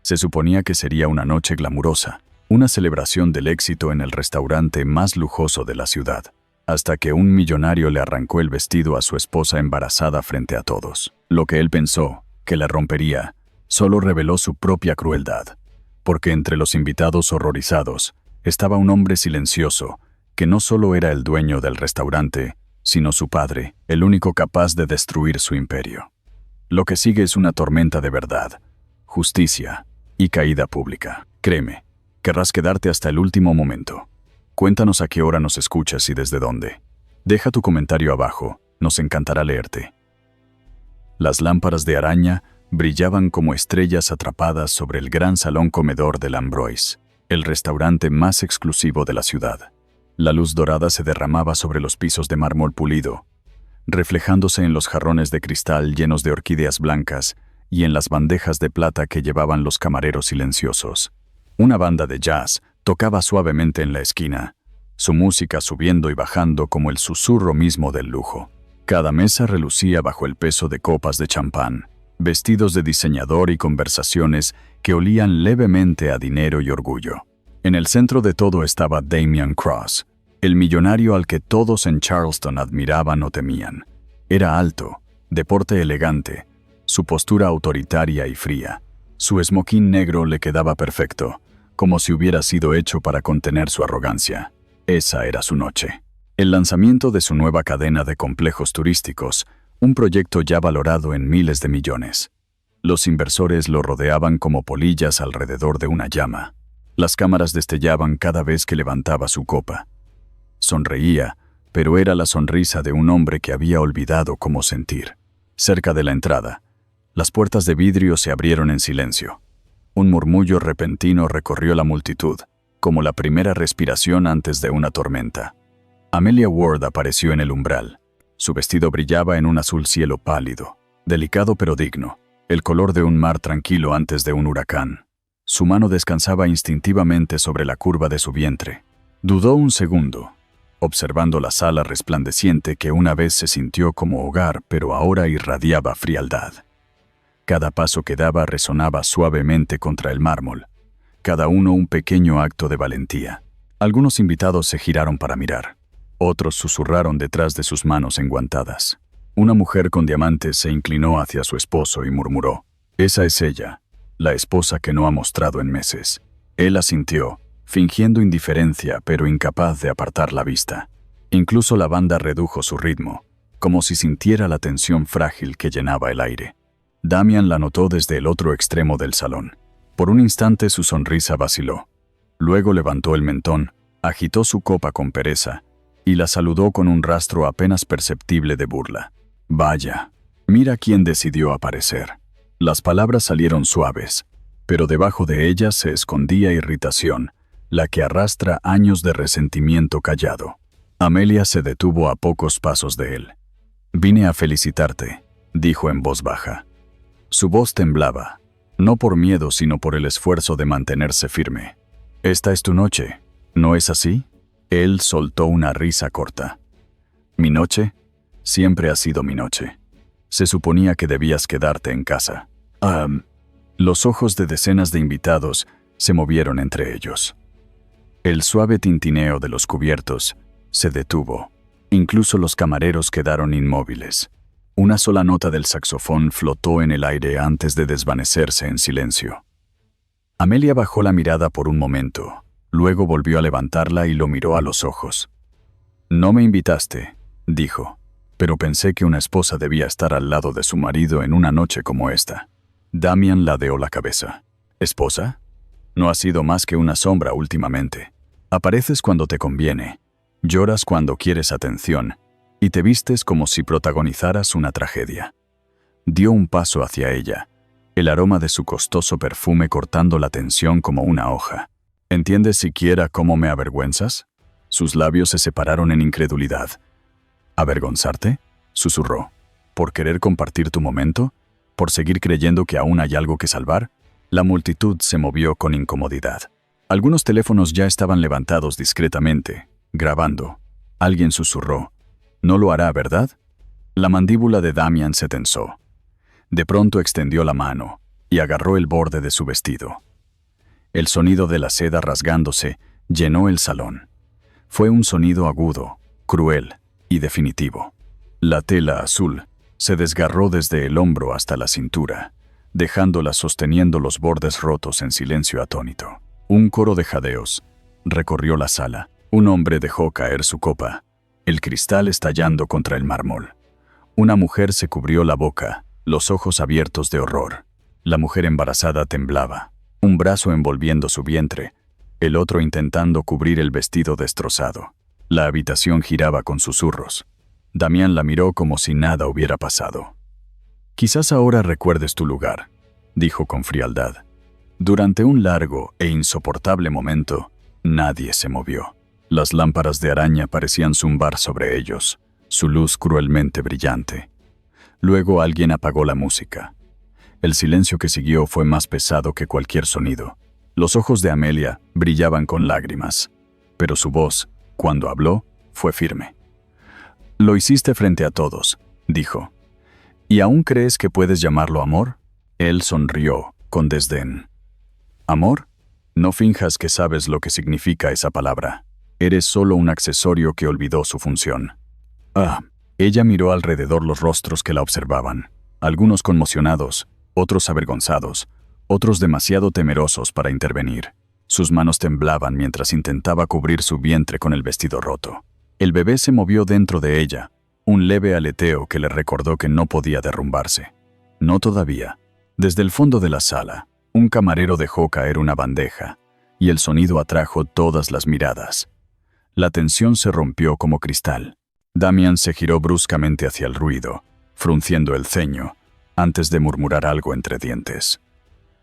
Se suponía que sería una noche glamurosa, una celebración del éxito en el restaurante más lujoso de la ciudad, hasta que un millonario le arrancó el vestido a su esposa embarazada frente a todos. Lo que él pensó, que la rompería, solo reveló su propia crueldad, porque entre los invitados horrorizados estaba un hombre silencioso, que no solo era el dueño del restaurante, sino su padre, el único capaz de destruir su imperio. Lo que sigue es una tormenta de verdad, justicia y caída pública. Créeme, querrás quedarte hasta el último momento. Cuéntanos a qué hora nos escuchas y desde dónde. Deja tu comentario abajo, nos encantará leerte. Las lámparas de araña brillaban como estrellas atrapadas sobre el gran salón comedor del Ambroise, el restaurante más exclusivo de la ciudad. La luz dorada se derramaba sobre los pisos de mármol pulido, reflejándose en los jarrones de cristal llenos de orquídeas blancas y en las bandejas de plata que llevaban los camareros silenciosos. Una banda de jazz tocaba suavemente en la esquina, su música subiendo y bajando como el susurro mismo del lujo. Cada mesa relucía bajo el peso de copas de champán, vestidos de diseñador y conversaciones que olían levemente a dinero y orgullo. En el centro de todo estaba Damian Cross, el millonario al que todos en Charleston admiraban o temían. Era alto, de porte elegante, su postura autoritaria y fría. Su esmoquín negro le quedaba perfecto, como si hubiera sido hecho para contener su arrogancia. Esa era su noche. El lanzamiento de su nueva cadena de complejos turísticos, un proyecto ya valorado en miles de millones. Los inversores lo rodeaban como polillas alrededor de una llama. Las cámaras destellaban cada vez que levantaba su copa. Sonreía, pero era la sonrisa de un hombre que había olvidado cómo sentir. Cerca de la entrada, las puertas de vidrio se abrieron en silencio. Un murmullo repentino recorrió la multitud, como la primera respiración antes de una tormenta. Amelia Ward apareció en el umbral. Su vestido brillaba en un azul cielo pálido, delicado pero digno, el color de un mar tranquilo antes de un huracán. Su mano descansaba instintivamente sobre la curva de su vientre. Dudó un segundo, observando la sala resplandeciente que una vez se sintió como hogar, pero ahora irradiaba frialdad. Cada paso que daba resonaba suavemente contra el mármol, cada uno un pequeño acto de valentía. Algunos invitados se giraron para mirar. Otros susurraron detrás de sus manos enguantadas. Una mujer con diamantes se inclinó hacia su esposo y murmuró: «Esa es ella, la esposa que no ha mostrado en meses». Él asintió, fingiendo indiferencia pero incapaz de apartar la vista. Incluso la banda redujo su ritmo, como si sintiera la tensión frágil que llenaba el aire. Damian la notó desde el otro extremo del salón. Por un instante su sonrisa vaciló. Luego levantó el mentón, agitó su copa con pereza y la saludó con un rastro apenas perceptible de burla. «Vaya, mira quién decidió aparecer». Las palabras salieron suaves, pero debajo de ellas se escondía irritación, la que arrastra años de resentimiento callado. Amelia se detuvo a pocos pasos de él. «Vine a felicitarte», dijo en voz baja. Su voz temblaba, no por miedo sino por el esfuerzo de mantenerse firme. «Esta es tu noche, ¿no es así?». Él soltó una risa corta. «¿Mi noche? Siempre ha sido mi noche. Se suponía que debías quedarte en casa». Los ojos de decenas de invitados se movieron entre ellos. El suave tintineo de los cubiertos se detuvo. Incluso los camareros quedaron inmóviles. Una sola nota del saxofón flotó en el aire antes de desvanecerse en silencio. Amelia bajó la mirada por un momento, luego volvió a levantarla y lo miró a los ojos. «No me invitaste», dijo, «pero pensé que una esposa debía estar al lado de su marido en una noche como esta». Damian ladeó la cabeza. «¿Esposa? No has sido más que una sombra últimamente. Apareces cuando te conviene, lloras cuando quieres atención, y te vistes como si protagonizaras una tragedia». Dio un paso hacia ella, el aroma de su costoso perfume cortando la tensión como una hoja. «¿Entiendes siquiera cómo me avergüenzas?». Sus labios se separaron en incredulidad. «¿Avergonzarte?», susurró. «¿Por querer compartir tu momento? ¿Por seguir creyendo que aún hay algo que salvar?». La multitud se movió con incomodidad. Algunos teléfonos ya estaban levantados discretamente, grabando. Alguien susurró: «No lo hará, ¿verdad?». La mandíbula de Damian se tensó. De pronto extendió la mano, y agarró el borde de su vestido. El sonido de la seda rasgándose llenó el salón. Fue un sonido agudo, cruel y definitivo. La tela azul se desgarró desde el hombro hasta la cintura, dejándola sosteniendo los bordes rotos en silencio atónito. Un coro de jadeos recorrió la sala. Un hombre dejó caer su copa, el cristal estallando contra el mármol. Una mujer se cubrió la boca, los ojos abiertos de horror. La mujer embarazada temblaba, un brazo envolviendo su vientre, el otro intentando cubrir el vestido destrozado. La habitación giraba con susurros. Damián la miró como si nada hubiera pasado. «Quizás ahora recuerdes tu lugar», dijo con frialdad. Durante un largo e insoportable momento, nadie se movió. Las lámparas de araña parecían zumbar sobre ellos, su luz cruelmente brillante. Luego alguien apagó la música. El silencio que siguió fue más pesado que cualquier sonido. Los ojos de Amelia brillaban con lágrimas, pero su voz, cuando habló, fue firme. «Lo hiciste frente a todos», dijo. «¿Y aún crees que puedes llamarlo amor?» Él sonrió con desdén. «¿Amor? No finjas que sabes lo que significa esa palabra. Eres solo un accesorio que olvidó su función». Ella miró alrededor los rostros que la observaban, algunos conmocionados, otros avergonzados, otros demasiado temerosos para intervenir. Sus manos temblaban mientras intentaba cubrir su vientre con el vestido roto. El bebé se movió dentro de ella, un leve aleteo que le recordó que no podía derrumbarse. No todavía. Desde el fondo de la sala, un camarero dejó caer una bandeja, y el sonido atrajo todas las miradas. La tensión se rompió como cristal. Damián se giró bruscamente hacia el ruido, frunciendo el ceño, antes de murmurar algo entre dientes.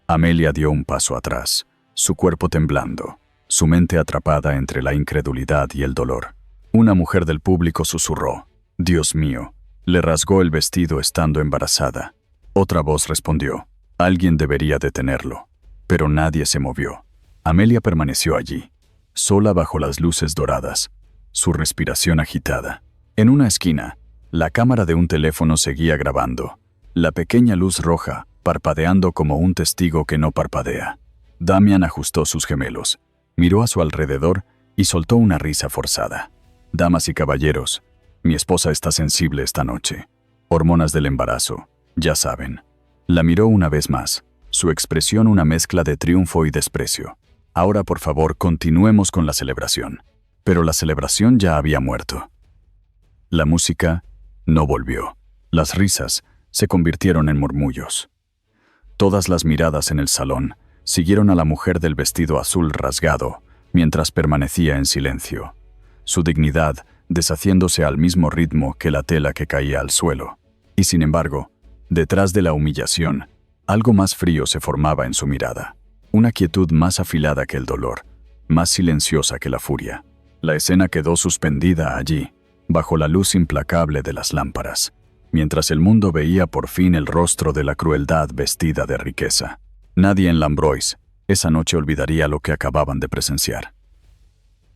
Amelia dio un paso atrás, su cuerpo temblando, su mente atrapada entre la incredulidad y el dolor. Una mujer del público susurró: «Dios mío», le rasgó el vestido estando embarazada. Otra voz respondió: «Alguien debería detenerlo». Pero nadie se movió. Amelia permaneció allí, sola bajo las luces doradas, su respiración agitada. En una esquina, la cámara de un teléfono seguía grabando, la pequeña luz roja parpadeando como un testigo que no parpadea. Damián ajustó sus gemelos, miró a su alrededor y soltó una risa forzada. «Damas y caballeros, mi esposa está sensible esta noche. Hormonas del embarazo, ya saben». La miró una vez más, su expresión una mezcla de triunfo y desprecio. «Ahora, por favor, continuemos con la celebración». Pero la celebración ya había muerto. La música no volvió. Las risas se convirtieron en murmullos. Todas las miradas en el salón siguieron a la mujer del vestido azul rasgado mientras permanecía en silencio, su dignidad deshaciéndose al mismo ritmo que la tela que caía al suelo. Y sin embargo, detrás de la humillación, algo más frío se formaba en su mirada, una quietud más afilada que el dolor, más silenciosa que la furia. La escena quedó suspendida allí, bajo la luz implacable de las lámparas, mientras el mundo veía por fin el rostro de la crueldad vestida de riqueza. Nadie en Lambrois esa noche olvidaría lo que acababan de presenciar.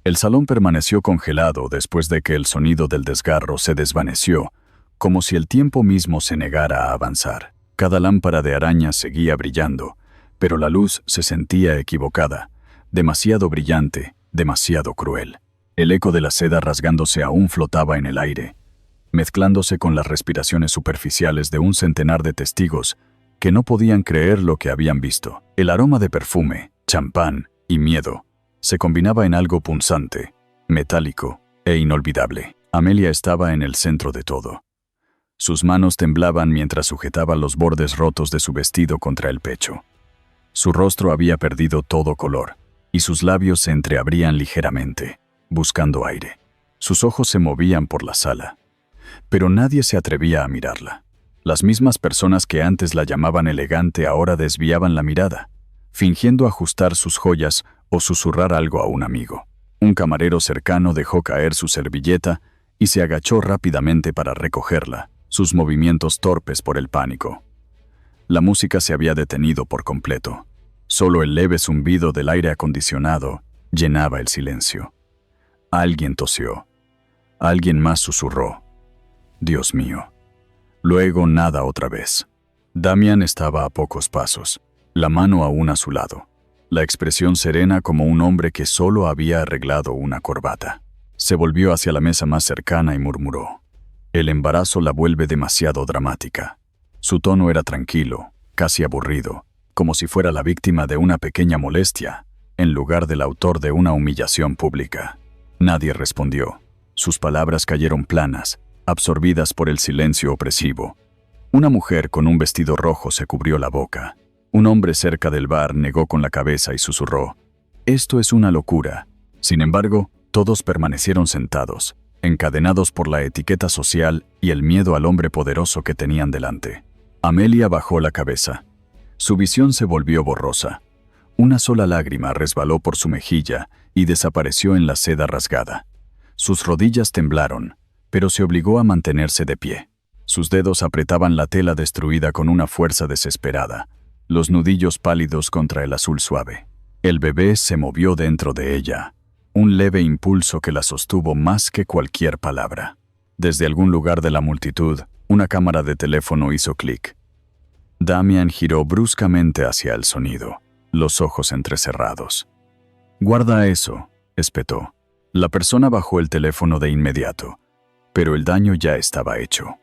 El salón permaneció congelado después de que el sonido del desgarro se desvaneció, como si el tiempo mismo se negara a avanzar. Cada lámpara de araña seguía brillando, pero la luz se sentía equivocada, demasiado brillante, demasiado cruel. El eco de la seda rasgándose aún flotaba en el aire, mezclándose con las respiraciones superficiales de un centenar de testigos que no podían creer lo que habían visto. El aroma de perfume, champán y miedo se combinaba en algo punzante, metálico e inolvidable. Amelia estaba en el centro de todo. Sus manos temblaban mientras sujetaba los bordes rotos de su vestido contra el pecho. Su rostro había perdido todo color, y sus labios se entreabrían ligeramente, buscando aire. Sus ojos se movían por la sala, pero nadie se atrevía a mirarla. Las mismas personas que antes la llamaban elegante ahora desviaban la mirada, fingiendo ajustar sus joyas o susurrar algo a un amigo. Un camarero cercano dejó caer su servilleta y se agachó rápidamente para recogerla, sus movimientos torpes por el pánico. La música se había detenido por completo. Solo el leve zumbido del aire acondicionado llenaba el silencio. Alguien tosió. Alguien más susurró: «Dios mío». Luego nada otra vez. Damián estaba a pocos pasos, la mano aún a su lado, la expresión serena como un hombre que solo había arreglado una corbata. Se volvió hacia la mesa más cercana y murmuró: «El embarazo la vuelve demasiado dramática». Su tono era tranquilo, casi aburrido, como si fuera la víctima de una pequeña molestia, en lugar del autor de una humillación pública. Nadie respondió. Sus palabras cayeron planas, absorbidas por el silencio opresivo. Una mujer con un vestido rojo se cubrió la boca. Un hombre cerca del bar negó con la cabeza y susurró: «Esto es una locura». Sin embargo, todos permanecieron sentados, encadenados por la etiqueta social y el miedo al hombre poderoso que tenían delante. Amelia bajó la cabeza. Su visión se volvió borrosa. Una sola lágrima resbaló por su mejilla y desapareció en la seda rasgada. Sus rodillas temblaron, pero se obligó a mantenerse de pie. Sus dedos apretaban la tela destruida con una fuerza desesperada, los nudillos pálidos contra el azul suave. El bebé se movió dentro de ella, un leve impulso que la sostuvo más que cualquier palabra. Desde algún lugar de la multitud, una cámara de teléfono hizo clic. Damián giró bruscamente hacia el sonido, los ojos entrecerrados. «Guarda eso», espetó. La persona bajó el teléfono de inmediato, pero el daño ya estaba hecho.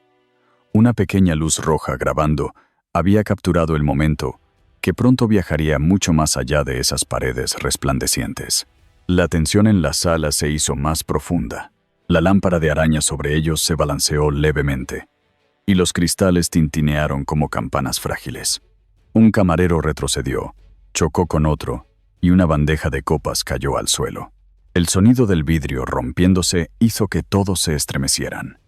Una pequeña luz roja grabando había capturado el momento, que pronto viajaría mucho más allá de esas paredes resplandecientes. La tensión en la sala se hizo más profunda. La lámpara de araña sobre ellos se balanceó levemente, y los cristales tintinearon como campanas frágiles. Un camarero retrocedió, chocó con otro, y una bandeja de copas cayó al suelo. El sonido del vidrio rompiéndose hizo que todos se estremecieran.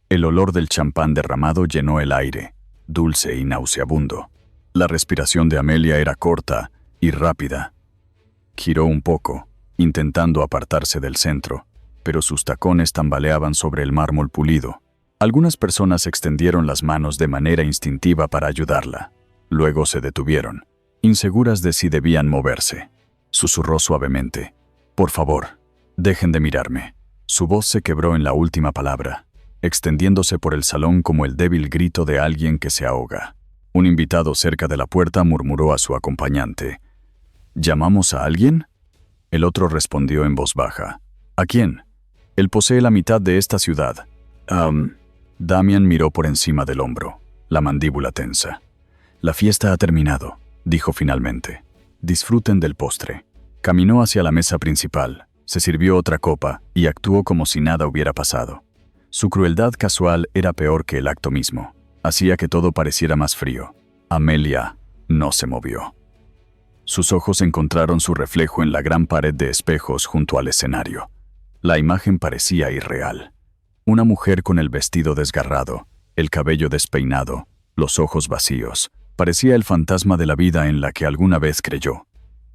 El olor del champán derramado llenó el aire, dulce y nauseabundo. La respiración de Amelia era corta y rápida. Giró un poco, intentando apartarse del centro, pero sus tacones tambaleaban sobre el mármol pulido. Algunas personas extendieron las manos de manera instintiva para ayudarla. Luego se detuvieron, inseguras de si debían moverse. Susurró suavemente: «Por favor, dejen de mirarme». Su voz se quebró en la última palabra, extendiéndose por el salón como el débil grito de alguien que se ahoga. Un invitado cerca de la puerta murmuró a su acompañante: «¿Llamamos a alguien?». El otro respondió en voz baja: «¿A quién? Él posee la mitad de esta ciudad». Damián miró por encima del hombro, la mandíbula tensa. «La fiesta ha terminado», dijo finalmente. «Disfruten del postre». Caminó hacia la mesa principal, se sirvió otra copa y actuó como si nada hubiera pasado. Su crueldad casual era peor que el acto mismo. Hacía que todo pareciera más frío. Amelia no se movió. Sus ojos encontraron su reflejo en la gran pared de espejos junto al escenario. La imagen parecía irreal. Una mujer con el vestido desgarrado, el cabello despeinado, los ojos vacíos. Parecía el fantasma de la vida en la que alguna vez creyó.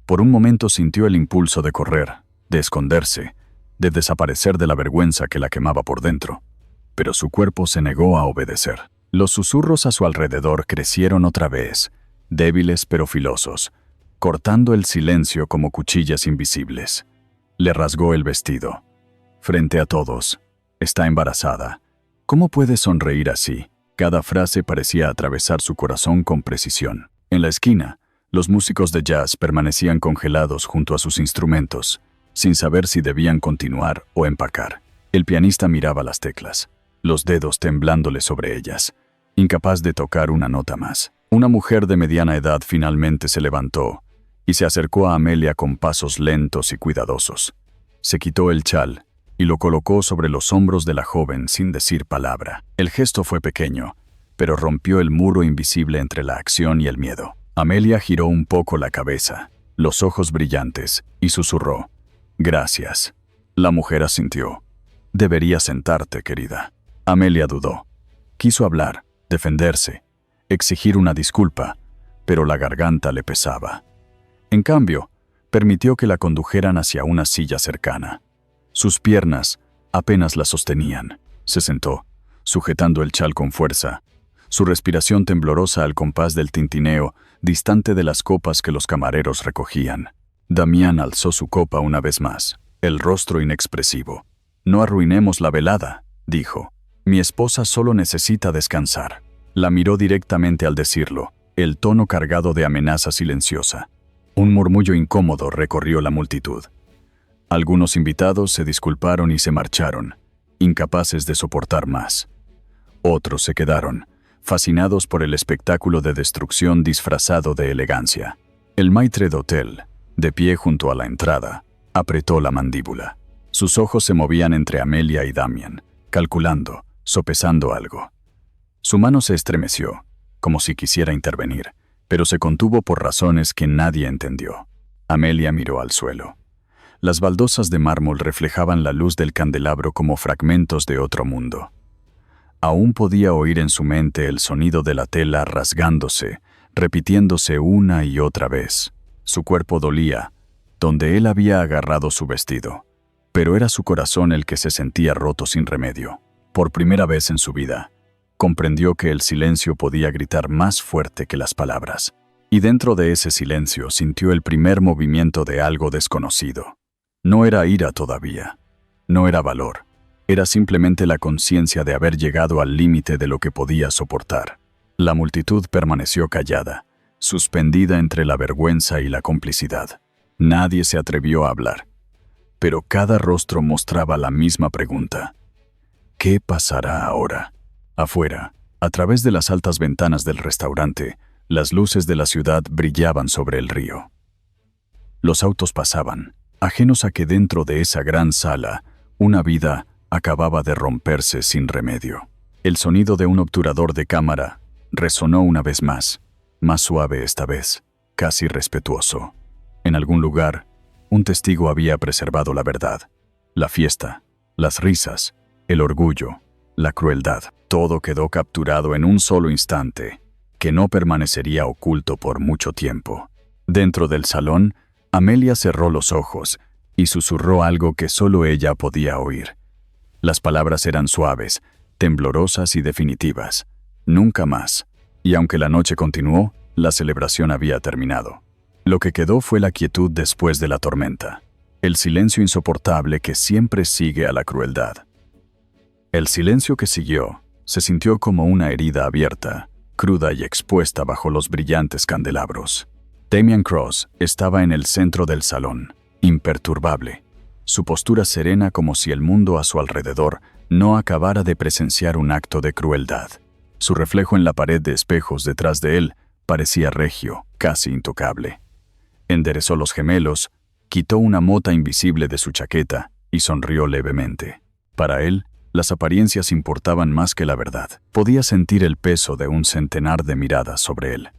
Por un momento sintió el impulso de correr, de esconderse, de desaparecer de la vergüenza que la quemaba por dentro. Pero su cuerpo se negó a obedecer. Los susurros a su alrededor crecieron otra vez, débiles pero filosos, cortando el silencio como cuchillas invisibles. Le rasgó el vestido. Frente a todos: «Está embarazada. ¿Cómo puede sonreír así?». Cada frase parecía atravesar su corazón con precisión. En la esquina, los músicos de jazz permanecían congelados junto a sus instrumentos, sin saber si debían continuar o empacar. El pianista miraba las teclas, los dedos temblándole sobre ellas, incapaz de tocar una nota más. Una mujer de mediana edad finalmente se levantó y se acercó a Amelia con pasos lentos y cuidadosos. Se quitó el chal y lo colocó sobre los hombros de la joven sin decir palabra. El gesto fue pequeño, pero rompió el muro invisible entre la acción y el miedo. Amelia giró un poco la cabeza, los ojos brillantes, y susurró: «Gracias». La mujer asintió. «Deberías sentarte, querida». Amelia dudó. Quiso hablar, defenderse, exigir una disculpa, pero la garganta le pesaba. En cambio, permitió que la condujeran hacia una silla cercana. Sus piernas apenas la sostenían. Se sentó, sujetando el chal con fuerza, su respiración temblorosa al compás del tintineo distante de las copas que los camareros recogían. Damián alzó su copa una vez más, el rostro inexpresivo. «No arruinemos la velada», dijo. «Mi esposa solo necesita descansar». La miró directamente al decirlo, el tono cargado de amenaza silenciosa. Un murmullo incómodo recorrió la multitud. Algunos invitados se disculparon y se marcharon, incapaces de soportar más. Otros se quedaron, fascinados por el espectáculo de destrucción disfrazado de elegancia. El maître d'hôtel, de pie junto a la entrada, apretó la mandíbula. Sus ojos se movían entre Amelia y Damian, calculando, sopesando algo. Su mano se estremeció, como si quisiera intervenir, pero se contuvo por razones que nadie entendió. Amelia miró al suelo. Las baldosas de mármol reflejaban la luz del candelabro como fragmentos de otro mundo. Aún podía oír en su mente el sonido de la tela rasgándose, repitiéndose una y otra vez. Su cuerpo dolía, donde él había agarrado su vestido, pero era su corazón el que se sentía roto sin remedio. Por primera vez en su vida, comprendió que el silencio podía gritar más fuerte que las palabras, y dentro de ese silencio sintió el primer movimiento de algo desconocido. No era ira todavía, no era valor, era simplemente la conciencia de haber llegado al límite de lo que podía soportar. La multitud permaneció callada, suspendida entre la vergüenza y la complicidad. Nadie se atrevió a hablar, pero cada rostro mostraba la misma pregunta. ¿Qué pasará ahora? Afuera, a través de las altas ventanas del restaurante, las luces de la ciudad brillaban sobre el río. Los autos pasaban, ajenos a que dentro de esa gran sala, una vida acababa de romperse sin remedio. El sonido de un obturador de cámara resonó una vez más suave esta vez, casi respetuoso. En algún lugar, un testigo había preservado la verdad, la fiesta, las risas, el orgullo, la crueldad. Todo quedó capturado en un solo instante, que no permanecería oculto por mucho tiempo. Dentro del salón, Amelia cerró los ojos y susurró algo que solo ella podía oír. Las palabras eran suaves, temblorosas y definitivas. Nunca más. Y aunque la noche continuó, la celebración había terminado. Lo que quedó fue la quietud después de la tormenta, el silencio insoportable que siempre sigue a la crueldad. El silencio que siguió se sintió como una herida abierta, cruda y expuesta bajo los brillantes candelabros. Damian Cross estaba en el centro del salón, imperturbable, su postura serena como si el mundo a su alrededor no acabara de presenciar un acto de crueldad. Su reflejo en la pared de espejos detrás de él parecía regio, casi intocable. Enderezó los gemelos, quitó una mota invisible de su chaqueta y sonrió levemente. Para él, las apariencias importaban más que la verdad. Podía sentir el peso de un centenar de miradas sobre él.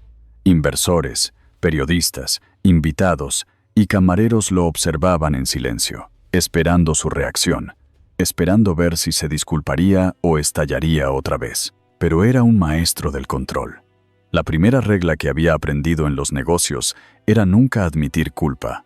Inversores, periodistas, invitados y camareros lo observaban en silencio, esperando su reacción, esperando ver si se disculparía o estallaría otra vez. Pero era un maestro del control. La primera regla que había aprendido en los negocios era nunca admitir culpa.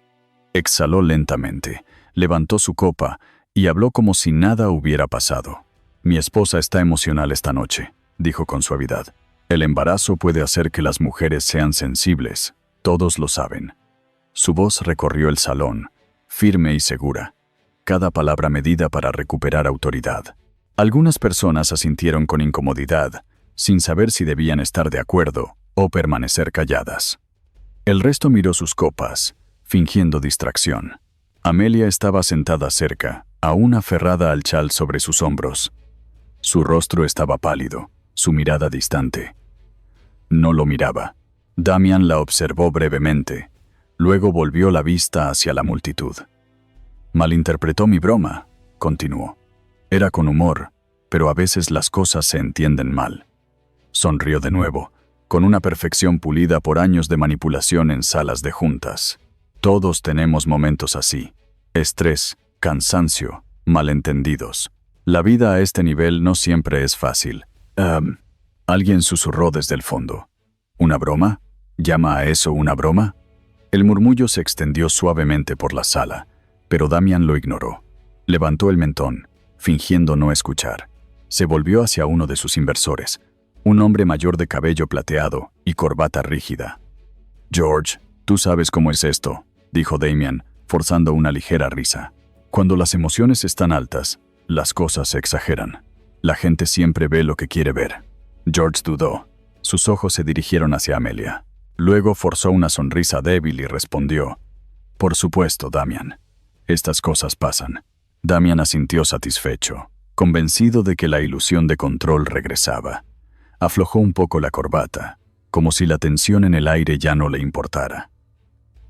Exhaló lentamente, levantó su copa y habló como si nada hubiera pasado. «Mi esposa está emocional esta noche», dijo con suavidad. «El embarazo puede hacer que las mujeres sean sensibles, todos lo saben». Su voz recorrió el salón, firme y segura, cada palabra medida para recuperar autoridad. Algunas personas asintieron con incomodidad, sin saber si debían estar de acuerdo o permanecer calladas. El resto miró sus copas, fingiendo distracción. Amelia estaba sentada cerca, aún aferrada al chal sobre sus hombros. Su rostro estaba pálido, su mirada distante. No lo miraba. Damian la observó brevemente, luego volvió la vista hacia la multitud. «Malinterpretó mi broma», continuó. «Era con humor, pero a veces las cosas se entienden mal». Sonrió de nuevo, con una perfección pulida por años de manipulación en salas de juntas. Todos tenemos momentos así. Estrés, cansancio, malentendidos. La vida a este nivel no siempre es fácil. Alguien susurró desde el fondo. ¿Una broma? ¿Llama a eso una broma? El murmullo se extendió suavemente por la sala, pero Damian lo ignoró. Levantó el mentón, fingiendo no escuchar. Se volvió hacia uno de sus inversores, un hombre mayor de cabello plateado y corbata rígida. «George, tú sabes cómo es esto», dijo Damian, forzando una ligera risa. «Cuando las emociones están altas, las cosas se exageran. La gente siempre ve lo que quiere ver». George dudó. Sus ojos se dirigieron hacia Amelia. Luego forzó una sonrisa débil y respondió: «Por supuesto, Damian. Estas cosas pasan». Damian asintió satisfecho, convencido de que la ilusión de control regresaba. Aflojó un poco la corbata, como si la tensión en el aire ya no le importara.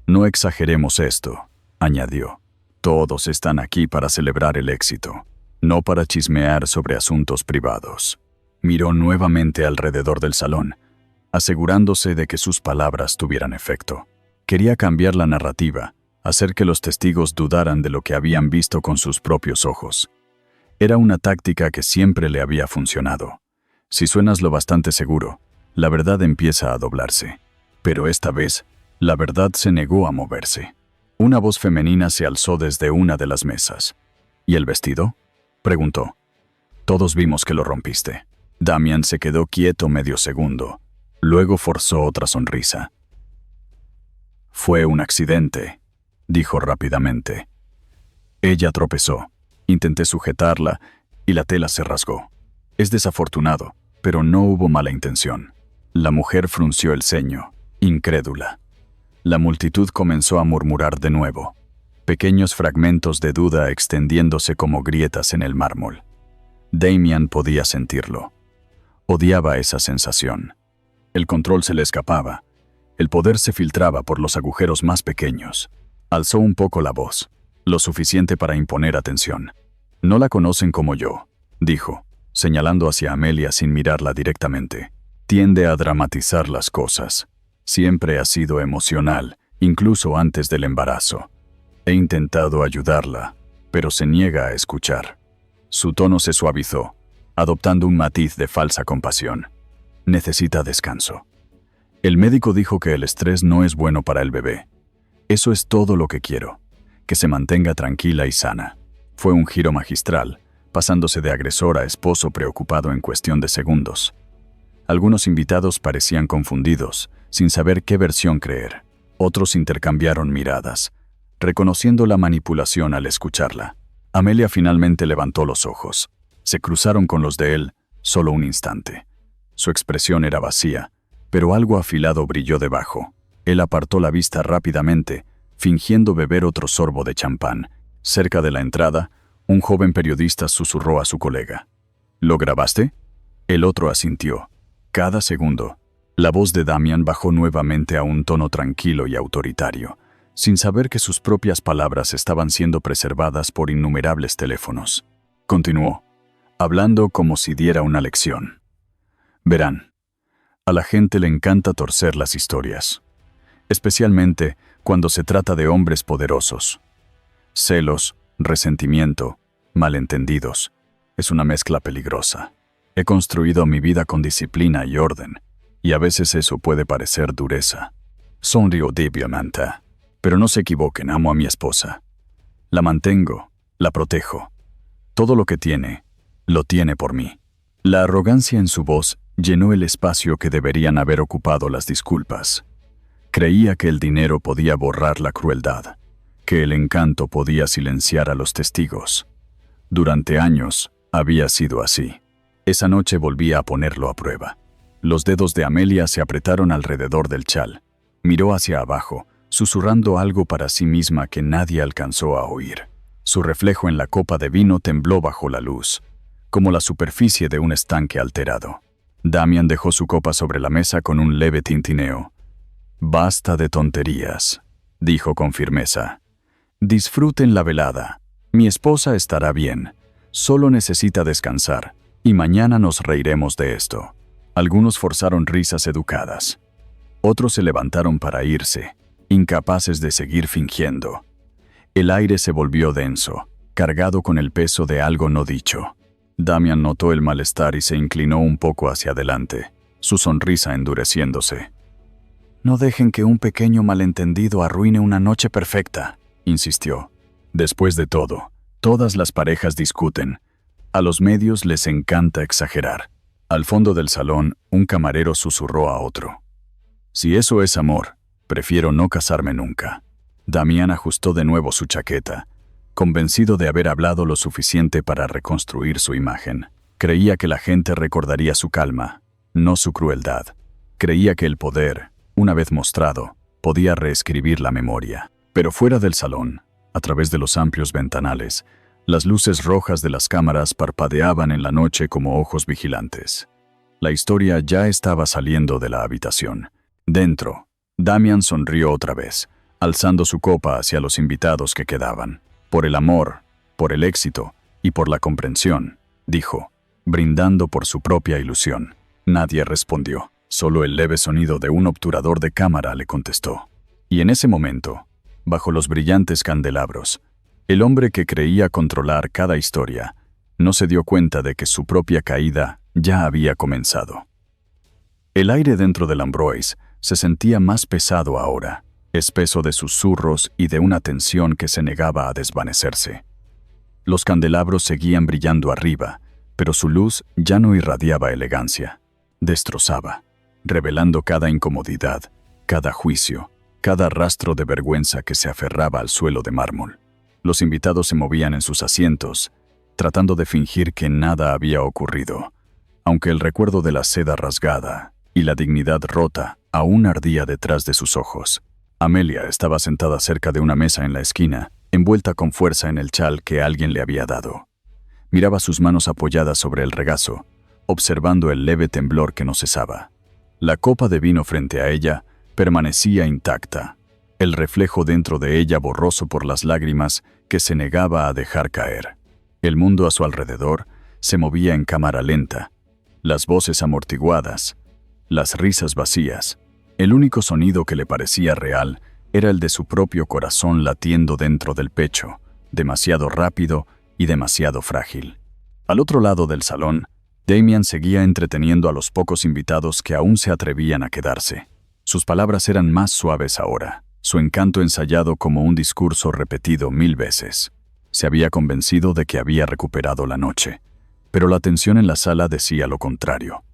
«No exageremos esto», añadió. «Todos están aquí para celebrar el éxito, no para chismear sobre asuntos privados». Miró nuevamente alrededor del salón, asegurándose de que sus palabras tuvieran efecto. Quería cambiar la narrativa, hacer que los testigos dudaran de lo que habían visto con sus propios ojos. Era una táctica que siempre le había funcionado. Si suenas lo bastante seguro, la verdad empieza a doblarse. Pero esta vez, la verdad se negó a moverse. Una voz femenina se alzó desde una de las mesas. «¿Y el vestido?», preguntó. «Todos vimos que lo rompiste». Damian se quedó quieto medio segundo. Luego forzó otra sonrisa. «Fue un accidente», dijo rápidamente. Ella tropezó. Intenté sujetarla y la tela se rasgó. «Es desafortunado, pero no hubo mala intención». La mujer frunció el ceño, incrédula. La multitud comenzó a murmurar de nuevo, pequeños fragmentos de duda extendiéndose como grietas en el mármol. Damian podía sentirlo. Odiaba esa sensación. El control se le escapaba. El poder se filtraba por los agujeros más pequeños. Alzó un poco la voz, lo suficiente para imponer atención. «No la conocen como yo», dijo, señalando hacia Amelia sin mirarla directamente. «Tiende a dramatizar las cosas. Siempre ha sido emocional, incluso antes del embarazo. He intentado ayudarla, pero se niega a escuchar». Su tono se suavizó, adoptando un matiz de falsa compasión. «Necesita descanso. El médico dijo que el estrés no es bueno para el bebé. Eso es todo lo que quiero, que se mantenga tranquila y sana». Fue un giro magistral, pasándose de agresor a esposo preocupado en cuestión de segundos. Algunos invitados parecían confundidos, sin saber qué versión creer. Otros intercambiaron miradas, reconociendo la manipulación al escucharla. Amelia finalmente levantó los ojos. Se cruzaron con los de él solo un instante. Su expresión era vacía, pero algo afilado brilló debajo. Él apartó la vista rápidamente, fingiendo beber otro sorbo de champán. Cerca de la entrada, un joven periodista susurró a su colega: «¿Lo grabaste?». El otro asintió. Cada segundo, la voz de Damian bajó nuevamente a un tono tranquilo y autoritario, sin saber que sus propias palabras estaban siendo preservadas por innumerables teléfonos. Continuó, hablando como si diera una lección. «Verán, a la gente le encanta torcer las historias, especialmente cuando se trata de hombres poderosos. Celos, resentimiento, malentendidos. Es una mezcla peligrosa. He construido mi vida con disciplina y orden, y a veces eso puede parecer dureza. Sonrió débilmente. Pero no se equivoquen, amo a mi esposa. La mantengo, la protejo. Todo lo que tiene, lo tiene por mí». La arrogancia en su voz llenó el espacio que deberían haber ocupado las disculpas. Creía que el dinero podía borrar la crueldad, que el encanto podía silenciar a los testigos. Durante años había sido así. Esa noche volvía a ponerlo a prueba. Los dedos de Amelia se apretaron alrededor del chal. Miró hacia abajo, susurrando algo para sí misma que nadie alcanzó a oír. Su reflejo en la copa de vino tembló bajo la luz, como la superficie de un estanque alterado. Damian dejó su copa sobre la mesa con un leve tintineo. «Basta de tonterías», dijo con firmeza. «Disfruten la velada. Mi esposa estará bien. Solo necesita descansar, y mañana nos reiremos de esto». Algunos forzaron risas educadas. Otros se levantaron para irse, incapaces de seguir fingiendo. El aire se volvió denso, cargado con el peso de algo no dicho. Damian notó el malestar y se inclinó un poco hacia adelante, su sonrisa endureciéndose. «No dejen que un pequeño malentendido arruine una noche perfecta», insistió. «Después de todo, todas las parejas discuten. A los medios les encanta exagerar». Al fondo del salón, un camarero susurró a otro: «Si eso es amor, prefiero no casarme nunca». Damian ajustó de nuevo su chaqueta, convencido de haber hablado lo suficiente para reconstruir su imagen. Creía que la gente recordaría su calma, no su crueldad. Creía que el poder, una vez mostrado, podía reescribir la memoria. Pero fuera del salón, a través de los amplios ventanales, las luces rojas de las cámaras parpadeaban en la noche como ojos vigilantes. La historia ya estaba saliendo de la habitación. Dentro, Damian sonrió otra vez, alzando su copa hacia los invitados que quedaban. Por el amor, por el éxito y por la comprensión, dijo, brindando por su propia ilusión. Nadie respondió, solo el leve sonido de un obturador de cámara le contestó. Y en ese momento, bajo los brillantes candelabros, el hombre que creía controlar cada historia no se dio cuenta de que su propia caída ya había comenzado. El aire dentro del Ambroise se sentía más pesado ahora, espeso de susurros y de una tensión que se negaba a desvanecerse. Los candelabros seguían brillando arriba, pero su luz ya no irradiaba elegancia. Destrozaba, revelando cada incomodidad, cada juicio, cada rastro de vergüenza que se aferraba al suelo de mármol. Los invitados se movían en sus asientos, tratando de fingir que nada había ocurrido, aunque el recuerdo de la seda rasgada y la dignidad rota aún ardía detrás de sus ojos. Amelia estaba sentada cerca de una mesa en la esquina, envuelta con fuerza en el chal que alguien le había dado. Miraba sus manos apoyadas sobre el regazo, observando el leve temblor que no cesaba. La copa de vino frente a ella permanecía intacta, el reflejo dentro de ella borroso por las lágrimas que se negaba a dejar caer. El mundo a su alrededor se movía en cámara lenta, las voces amortiguadas, las risas vacías. El único sonido que le parecía real era el de su propio corazón latiendo dentro del pecho, demasiado rápido y demasiado frágil. Al otro lado del salón, Damian seguía entreteniendo a los pocos invitados que aún se atrevían a quedarse. Sus palabras eran más suaves ahora, su encanto ensayado como un discurso repetido 1000 veces. Se había convencido de que había recuperado la noche, pero la tensión en la sala decía lo contrario.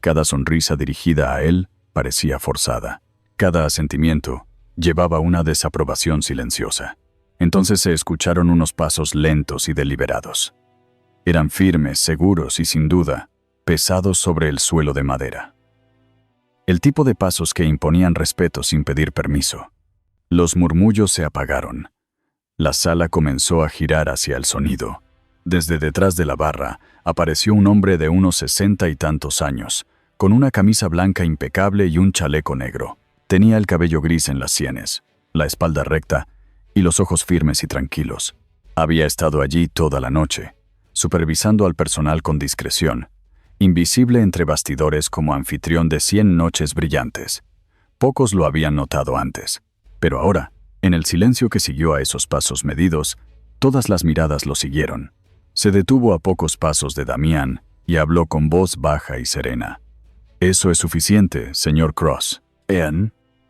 Cada sonrisa dirigida a él parecía forzada. Cada asentimiento llevaba una desaprobación silenciosa. Entonces se escucharon unos pasos lentos y deliberados. Eran firmes, seguros y, sin duda, pesados sobre el suelo de madera. El tipo de pasos que imponían respeto sin pedir permiso. Los murmullos se apagaron. La sala comenzó a girar hacia el sonido. Desde detrás de la barra apareció un hombre de unos 60 y tantos años, con una camisa blanca impecable y un chaleco negro. Tenía el cabello gris en las sienes, la espalda recta y los ojos firmes y tranquilos. Había estado allí toda la noche, supervisando al personal con discreción, invisible entre bastidores como anfitrión de 100 noches brillantes. Pocos lo habían notado antes, pero ahora, en el silencio que siguió a esos pasos medidos, todas las miradas lo siguieron. Se detuvo a pocos pasos de Damian y habló con voz baja y serena. «Eso es suficiente, señor Cross».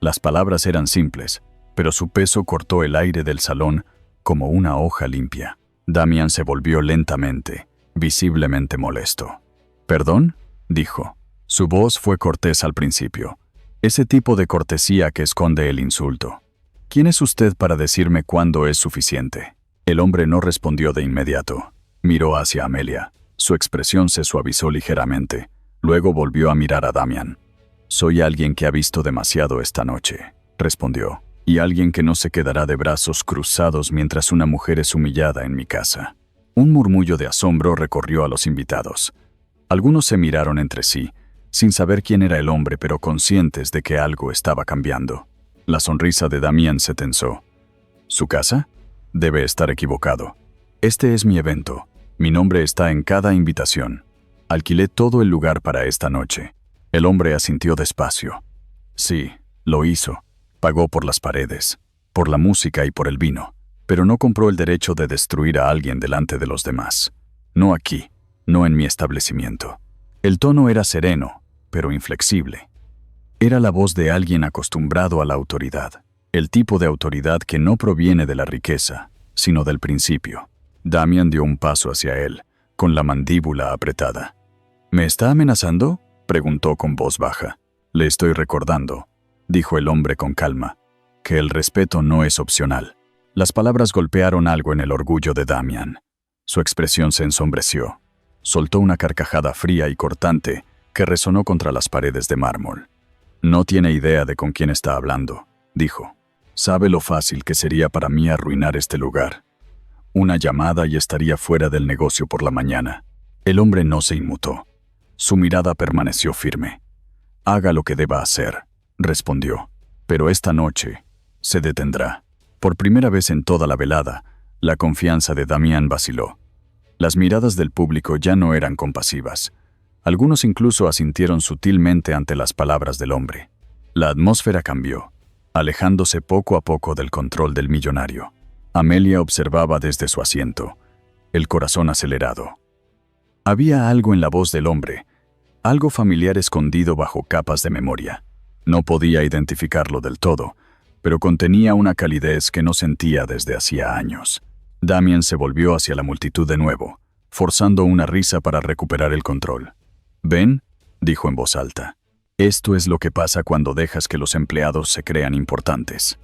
Las palabras eran simples, pero su peso cortó el aire del salón como una hoja limpia. Damian se volvió lentamente, visiblemente molesto. «¿Perdón?», dijo. Su voz fue cortés al principio, ese tipo de cortesía que esconde el insulto. «¿Quién es usted para decirme cuándo es suficiente?». El hombre no respondió de inmediato. Miró hacia Amelia. Su expresión se suavizó ligeramente. Luego volvió a mirar a Damian. «Soy alguien que ha visto demasiado esta noche», respondió, «y alguien que no se quedará de brazos cruzados mientras una mujer es humillada en mi casa». Un murmullo de asombro recorrió a los invitados. Algunos se miraron entre sí, sin saber quién era el hombre, pero conscientes de que algo estaba cambiando. La sonrisa de Damian se tensó. ¿Su casa? Debe estar equivocado. Este es mi evento. Mi nombre está en cada invitación. Alquilé todo el lugar para esta noche. El hombre asintió despacio. Sí, lo hizo. Pagó por las paredes, por la música y por el vino, pero no compró el derecho de destruir a alguien delante de los demás. No aquí, no en mi establecimiento. El tono era sereno, pero inflexible. Era la voz de alguien acostumbrado a la autoridad, el tipo de autoridad que no proviene de la riqueza, sino del principio. Damian dio un paso hacia él, con la mandíbula apretada. «¿Me está amenazando?», preguntó con voz baja. «Le estoy recordando», dijo el hombre con calma, «que el respeto no es opcional». Las palabras golpearon algo en el orgullo de Damian. Su expresión se ensombreció. Soltó una carcajada fría y cortante que resonó contra las paredes de mármol. No tiene idea de con quién está hablando, dijo. Sabe lo fácil que sería para mí arruinar este lugar. Una llamada y estaría fuera del negocio por la mañana. El hombre no se inmutó. Su mirada permaneció firme. Haga lo que deba hacer, respondió. Pero esta noche se detendrá. Por primera vez en toda la velada, la confianza de Damián vaciló. Las miradas del público ya no eran compasivas. Algunos incluso asintieron sutilmente ante las palabras del hombre. La atmósfera cambió, alejándose poco a poco del control del millonario. Amelia observaba desde su asiento, el corazón acelerado. Había algo en la voz del hombre, algo familiar escondido bajo capas de memoria. No podía identificarlo del todo, pero contenía una calidez que no sentía desde hacía años. Damián se volvió hacia la multitud de nuevo, forzando una risa para recuperar el control. «¿Ven?», dijo en voz alta. «Esto es lo que pasa cuando dejas que los empleados se crean importantes».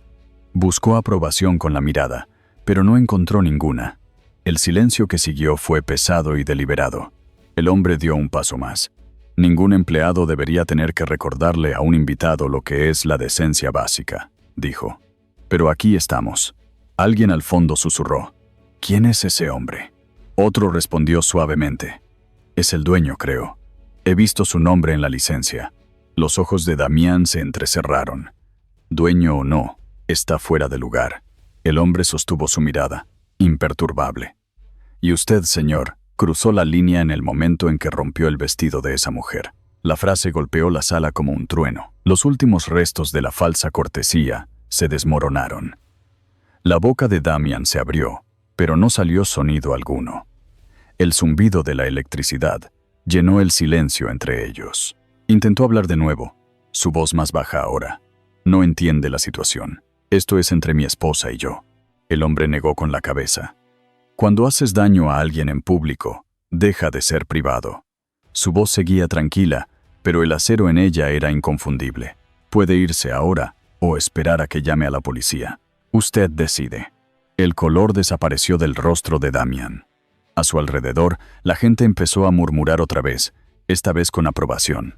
Buscó aprobación con la mirada, pero no encontró ninguna. El silencio que siguió fue pesado y deliberado. El hombre dio un paso más. «Ningún empleado debería tener que recordarle a un invitado lo que es la decencia básica», dijo. «Pero aquí estamos». Alguien al fondo susurró. «¿Quién es ese hombre?». Otro respondió suavemente. «Es el dueño, creo. He visto su nombre en la licencia». Los ojos de Damián se entrecerraron. Dueño o no, está fuera de lugar. El hombre sostuvo su mirada, imperturbable. «Y usted, señor», cruzó la línea en el momento en que rompió el vestido de esa mujer. La frase golpeó la sala como un trueno. Los últimos restos de la falsa cortesía se desmoronaron. La boca de Damián se abrió, pero no salió sonido alguno. El zumbido de la electricidad llenó el silencio entre ellos. Intentó hablar de nuevo, su voz más baja ahora. «No entiende la situación. Esto es entre mi esposa y yo». El hombre negó con la cabeza. «Cuando haces daño a alguien en público, deja de ser privado». Su voz seguía tranquila, pero el acero en ella era inconfundible. «Puede irse ahora o esperar a que llame a la policía. Usted decide». El color desapareció del rostro de Damián. A su alrededor, la gente empezó a murmurar otra vez, esta vez con aprobación.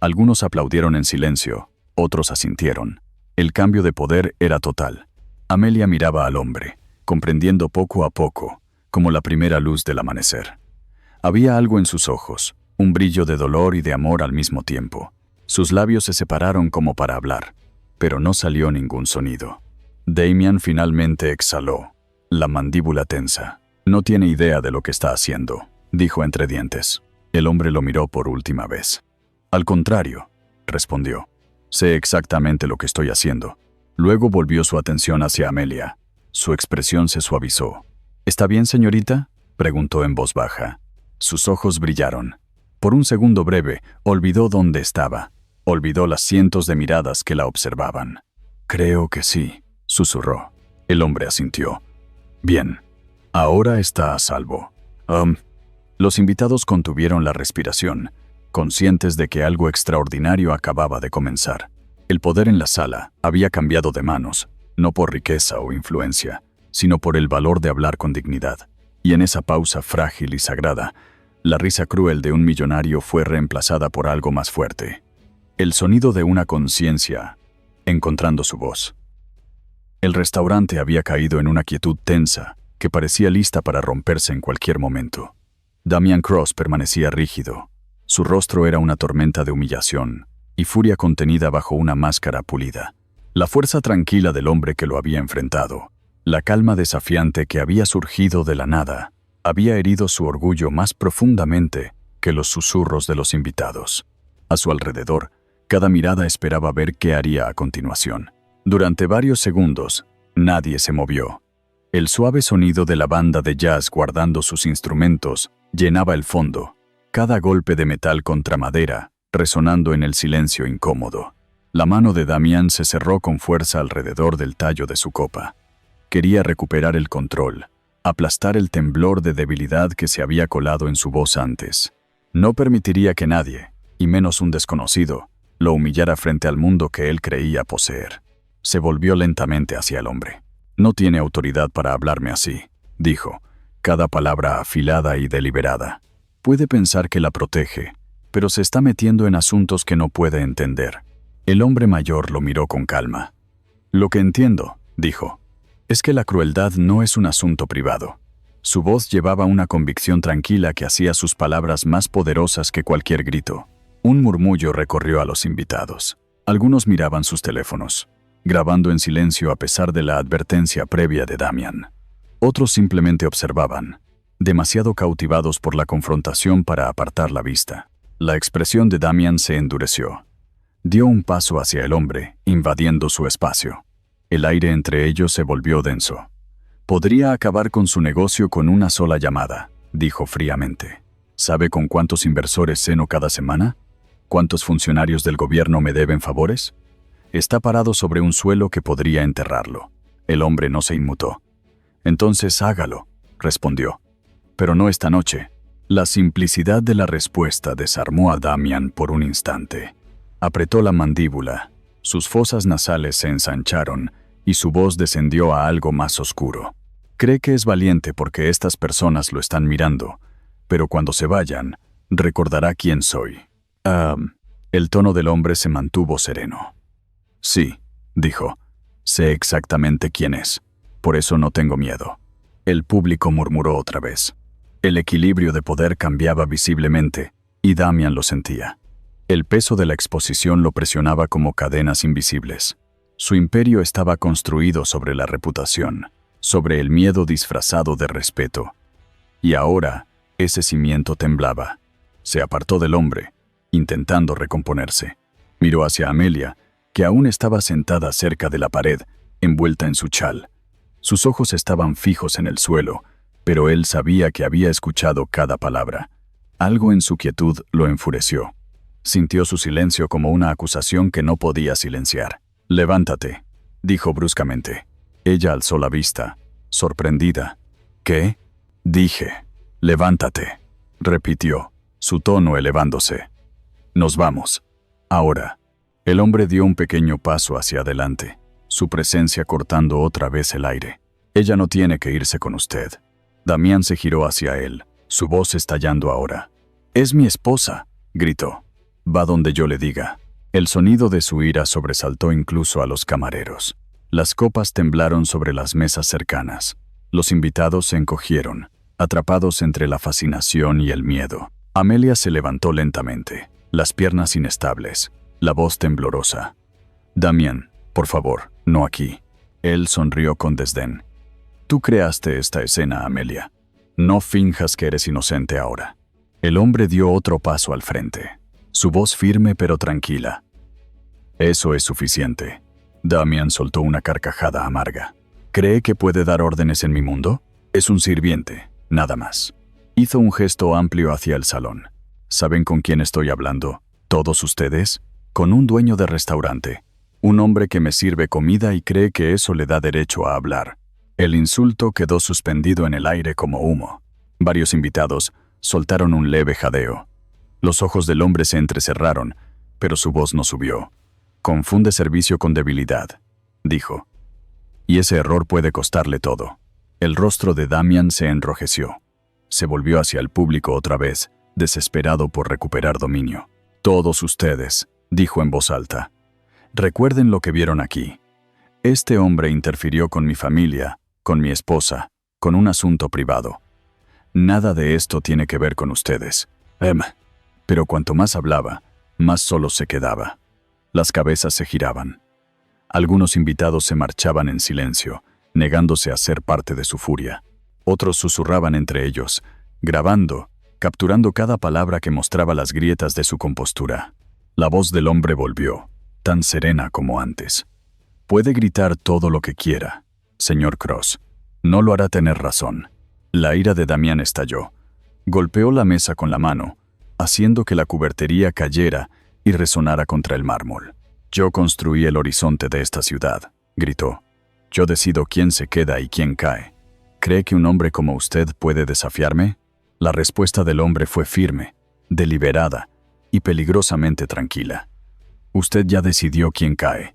Algunos aplaudieron en silencio, otros asintieron. El cambio de poder era total. Amelia miraba al hombre, comprendiendo poco a poco, como la primera luz del amanecer. Había algo en sus ojos, un brillo de dolor y de amor al mismo tiempo. Sus labios se separaron como para hablar, pero no salió ningún sonido. Damián finalmente exhaló, la mandíbula tensa. «No tiene idea de lo que está haciendo», dijo entre dientes. El hombre lo miró por última vez. «Al contrario», respondió. «Sé exactamente lo que estoy haciendo». Luego volvió su atención hacia Amelia. Su expresión se suavizó. «¿Está bien, señorita?», preguntó en voz baja. Sus ojos brillaron. Por un segundo breve, olvidó dónde estaba. Olvidó las cientos de miradas que la observaban. «Creo que sí», susurró. El hombre asintió. «Bien. Ahora está a salvo». Los invitados contuvieron la respiración, conscientes de que algo extraordinario acababa de comenzar. El poder en la sala había cambiado de manos, no por riqueza o influencia, sino por el valor de hablar con dignidad. Y en esa pausa frágil y sagrada, la risa cruel de un millonario fue reemplazada por algo más fuerte. El sonido de una conciencia, encontrando su voz. El restaurante había caído en una quietud tensa, que parecía lista para romperse en cualquier momento. Damián Cross permanecía rígido. Su rostro era una tormenta de humillación y furia contenida bajo una máscara pulida. La fuerza tranquila del hombre que lo había enfrentado, la calma desafiante que había surgido de la nada, había herido su orgullo más profundamente que los susurros de los invitados. A su alrededor, cada mirada esperaba ver qué haría a continuación. Durante varios segundos, nadie se movió. El suave sonido de la banda de jazz guardando sus instrumentos llenaba el fondo, cada golpe de metal contra madera, resonando en el silencio incómodo. La mano de Damián se cerró con fuerza alrededor del tallo de su copa. Quería recuperar el control, aplastar el temblor de debilidad que se había colado en su voz antes. No permitiría que nadie, y menos un desconocido, lo humillara frente al mundo que él creía poseer. Se volvió lentamente hacia el hombre. «No tiene autoridad para hablarme así», dijo, cada palabra afilada y deliberada. «Puede pensar que la protege, pero se está metiendo en asuntos que no puede entender. El hombre mayor lo miró con calma. Lo que entiendo, dijo, es que la crueldad no es un asunto privado. Su voz llevaba una convicción tranquila que hacía sus palabras más poderosas que cualquier grito. Un murmullo recorrió a los invitados. Algunos miraban sus teléfonos, grabando en silencio a pesar de la advertencia previa de Damian. Otros simplemente observaban, demasiado cautivados por la confrontación para apartar la vista. La expresión de Damian se endureció. Dio un paso hacia el hombre, invadiendo su espacio. El aire entre ellos se volvió denso. Podría acabar con su negocio con una sola llamada, dijo fríamente. ¿Sabe con cuántos inversores ceno cada semana? ¿Cuántos funcionarios del gobierno me deben favores? Está parado sobre un suelo que podría enterrarlo. El hombre no se inmutó. Entonces hágalo, respondió. Pero no esta noche. La simplicidad de la respuesta desarmó a Damian por un instante. Apretó la mandíbula, sus fosas nasales se ensancharon y su voz descendió a algo más oscuro. Cree que es valiente porque estas personas lo están mirando, pero cuando se vayan, recordará quién soy. El tono del hombre se mantuvo sereno. Sí, dijo, sé exactamente quién es, por eso no tengo miedo. El público murmuró otra vez. El equilibrio de poder cambiaba visiblemente, y Damian lo sentía. El peso de la exposición lo presionaba como cadenas invisibles. Su imperio estaba construido sobre la reputación, sobre el miedo disfrazado de respeto. Y ahora, ese cimiento temblaba. Se apartó del hombre, intentando recomponerse. Miró hacia Amelia, que aún estaba sentada cerca de la pared, envuelta en su chal. Sus ojos estaban fijos en el suelo, pero él sabía que había escuchado cada palabra. Algo en su quietud lo enfureció. Sintió su silencio como una acusación que no podía silenciar. «Levántate», dijo bruscamente. Ella alzó la vista, sorprendida. «¿Qué?» «Dije, levántate», repitió, su tono elevándose. «Nos vamos. Ahora». El hombre dio un pequeño paso hacia adelante, su presencia cortando otra vez el aire. «Ella no tiene que irse con usted». Damián se giró hacia él, su voz estallando ahora. «Es mi esposa», gritó. «Va donde yo le diga». El sonido de su ira sobresaltó incluso a los camareros. Las copas temblaron sobre las mesas cercanas. Los invitados se encogieron, atrapados entre la fascinación y el miedo. Amelia se levantó lentamente, las piernas inestables, la voz temblorosa. «Damián, por favor, no aquí». Él sonrió con desdén. «Tú creaste esta escena, Amelia. No finjas que eres inocente ahora». El hombre dio otro paso al frente, su voz firme pero tranquila. «Eso es suficiente». Damián soltó una carcajada amarga. «¿Cree que puede dar órdenes en mi mundo? Es un sirviente, nada más». Hizo un gesto amplio hacia el salón. «¿Saben con quién estoy hablando? ¿Todos ustedes? Con un dueño de restaurante. Un hombre que me sirve comida y cree que eso le da derecho a hablar». El insulto quedó suspendido en el aire como humo. Varios invitados soltaron un leve jadeo. Los ojos del hombre se entrecerraron, pero su voz no subió. «Confunde servicio con debilidad», dijo. «Y ese error puede costarle todo». El rostro de Damián se enrojeció. Se volvió hacia el público otra vez, desesperado por recuperar dominio. «Todos ustedes», dijo en voz alta, «recuerden lo que vieron aquí. Este hombre interfirió con mi familia, con mi esposa, con un asunto privado. Nada de esto tiene que ver con ustedes». Pero cuanto más hablaba, más solo se quedaba. Las cabezas se giraban. Algunos invitados se marchaban en silencio, negándose a ser parte de su furia. Otros susurraban entre ellos, grabando, capturando cada palabra que mostraba las grietas de su compostura. La voz del hombre volvió, tan serena como antes. «Puede gritar todo lo que quiera, señor Cross. No lo hará tener razón». La ira de Damián estalló. Golpeó la mesa con la mano, haciendo que la cubertería cayera y resonara contra el mármol. «Yo construí el horizonte de esta ciudad», gritó. «Yo decido quién se queda y quién cae. ¿Cree que un hombre como usted puede desafiarme?» La respuesta del hombre fue firme, deliberada y peligrosamente tranquila. «Usted ya decidió quién cae,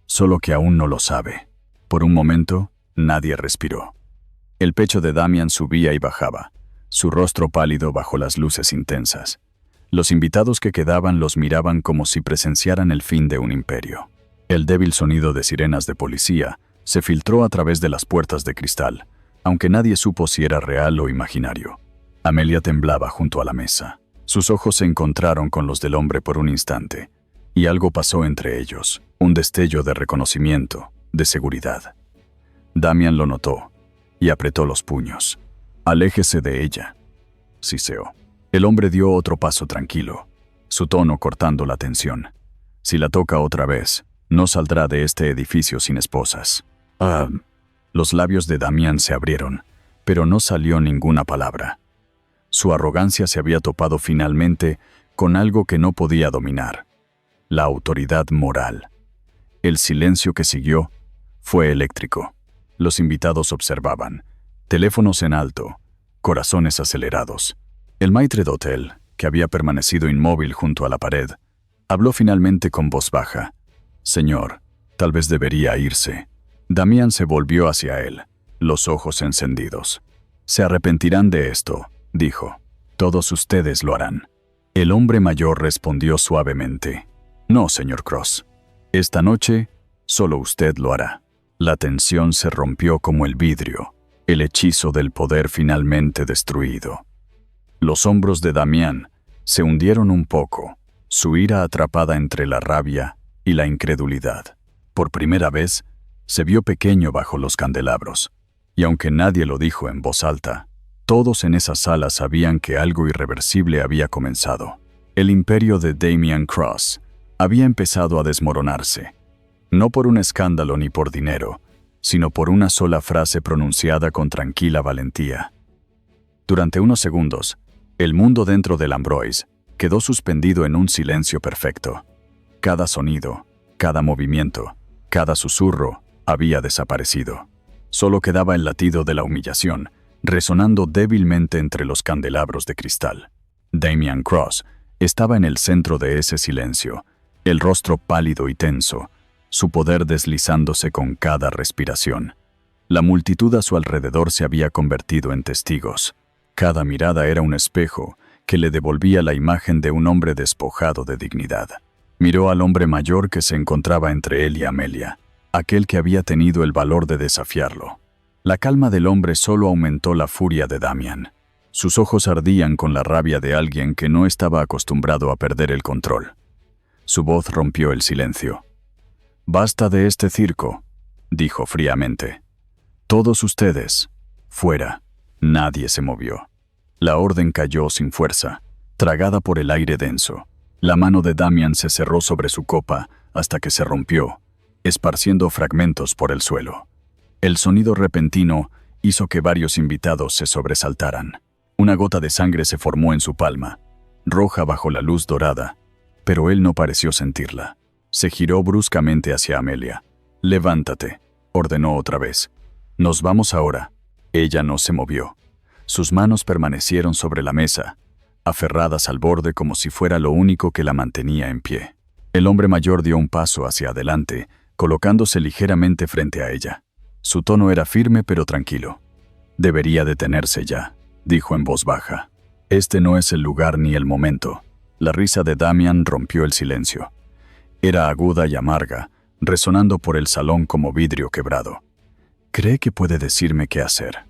solo que aún no lo sabe». Por un momento, nadie respiró. El pecho de Damián subía y bajaba, su rostro pálido bajo las luces intensas. Los invitados que quedaban los miraban como si presenciaran el fin de un imperio. El débil sonido de sirenas de policía se filtró a través de las puertas de cristal, aunque nadie supo si era real o imaginario. Amelia temblaba junto a la mesa. Sus ojos se encontraron con los del hombre por un instante, y algo pasó entre ellos, un destello de reconocimiento, de seguridad. Damian lo notó, y apretó los puños. «Aléjese de ella», siseó. El hombre dio otro paso tranquilo, su tono cortando la tensión. «Si la toca otra vez, no saldrá de este edificio sin esposas». Los labios de Damian se abrieron, pero no salió ninguna palabra. Su arrogancia se había topado finalmente con algo que no podía dominar: la autoridad moral. El silencio que siguió fue eléctrico. Los invitados observaban, teléfonos en alto, corazones acelerados. El maître d'hôtel, que había permanecido inmóvil junto a la pared, habló finalmente con voz baja. «Señor, tal vez debería irse». Damian se volvió hacia él, los ojos encendidos. «Se arrepentirán de esto», dijo. «Todos ustedes lo harán». El hombre mayor respondió suavemente. «No, señor Cross. Esta noche, solo usted lo hará». La tensión se rompió como el vidrio, el hechizo del poder finalmente destruido. Los hombros de Damian se hundieron un poco, su ira atrapada entre la rabia y la incredulidad. Por primera vez, se vio pequeño bajo los candelabros, y aunque nadie lo dijo en voz alta, todos en esa sala sabían que algo irreversible había comenzado. El imperio de Damian Cross había empezado a desmoronarse, no por un escándalo ni por dinero, sino por una sola frase pronunciada con tranquila valentía. Durante unos segundos, el mundo dentro del Ambroise quedó suspendido en un silencio perfecto. Cada sonido, cada movimiento, cada susurro había desaparecido. Solo quedaba el latido de la humillación, resonando débilmente entre los candelabros de cristal. Damian Cross estaba en el centro de ese silencio, el rostro pálido y tenso, su poder deslizándose con cada respiración. La multitud a su alrededor se había convertido en testigos. Cada mirada era un espejo que le devolvía la imagen de un hombre despojado de dignidad. Miró al hombre mayor que se encontraba entre él y Amelia, aquel que había tenido el valor de desafiarlo. La calma del hombre solo aumentó la furia de Damian. Sus ojos ardían con la rabia de alguien que no estaba acostumbrado a perder el control. Su voz rompió el silencio. «Basta de este circo», dijo fríamente. «Todos ustedes, fuera». Nadie se movió. La orden cayó sin fuerza, tragada por el aire denso. La mano de Damian se cerró sobre su copa hasta que se rompió, esparciendo fragmentos por el suelo. El sonido repentino hizo que varios invitados se sobresaltaran. Una gota de sangre se formó en su palma, roja bajo la luz dorada, pero él no pareció sentirla. Se giró bruscamente hacia Amelia. «Levántate», ordenó otra vez. «Nos vamos ahora». Ella no se movió. Sus manos permanecieron sobre la mesa, aferradas al borde como si fuera lo único que la mantenía en pie. El hombre mayor dio un paso hacia adelante, colocándose ligeramente frente a ella. Su tono era firme pero tranquilo. «Debería detenerse ya», dijo en voz baja. «Este no es el lugar ni el momento». La risa de Damian rompió el silencio. Era aguda y amarga, resonando por el salón como vidrio quebrado. «¿Cree que puede decirme qué hacer?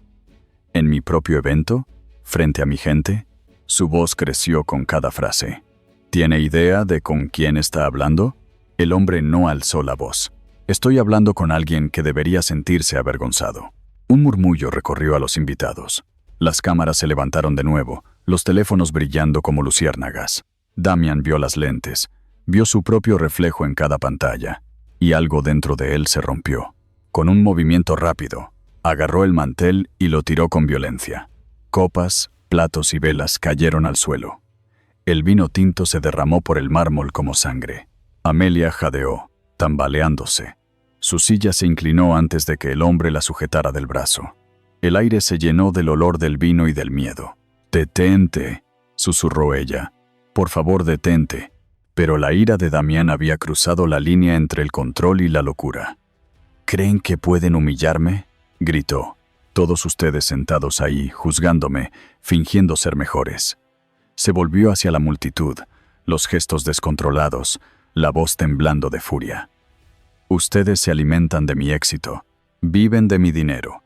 ¿En mi propio evento? ¿Frente a mi gente?» Su voz creció con cada frase. «¿Tiene idea de con quién está hablando?» El hombre no alzó la voz. «Estoy hablando con alguien que debería sentirse avergonzado». Un murmullo recorrió a los invitados. Las cámaras se levantaron de nuevo, los teléfonos brillando como luciérnagas. Damian vio las lentes, vio su propio reflejo en cada pantalla, y algo dentro de él se rompió. Con un movimiento rápido, agarró el mantel y lo tiró con violencia. Copas, platos y velas cayeron al suelo. El vino tinto se derramó por el mármol como sangre. Amelia jadeó, tambaleándose. Su silla se inclinó antes de que el hombre la sujetara del brazo. El aire se llenó del olor del vino y del miedo. «Detente», susurró ella. «Por favor, detente». Pero la ira de Damian había cruzado la línea entre el control y la locura. «¿Creen que pueden humillarme?», gritó. «Todos ustedes sentados ahí, juzgándome, fingiendo ser mejores. Se volvió hacia la multitud, los gestos descontrolados, la voz temblando de furia. Ustedes se alimentan de mi éxito, viven de mi dinero.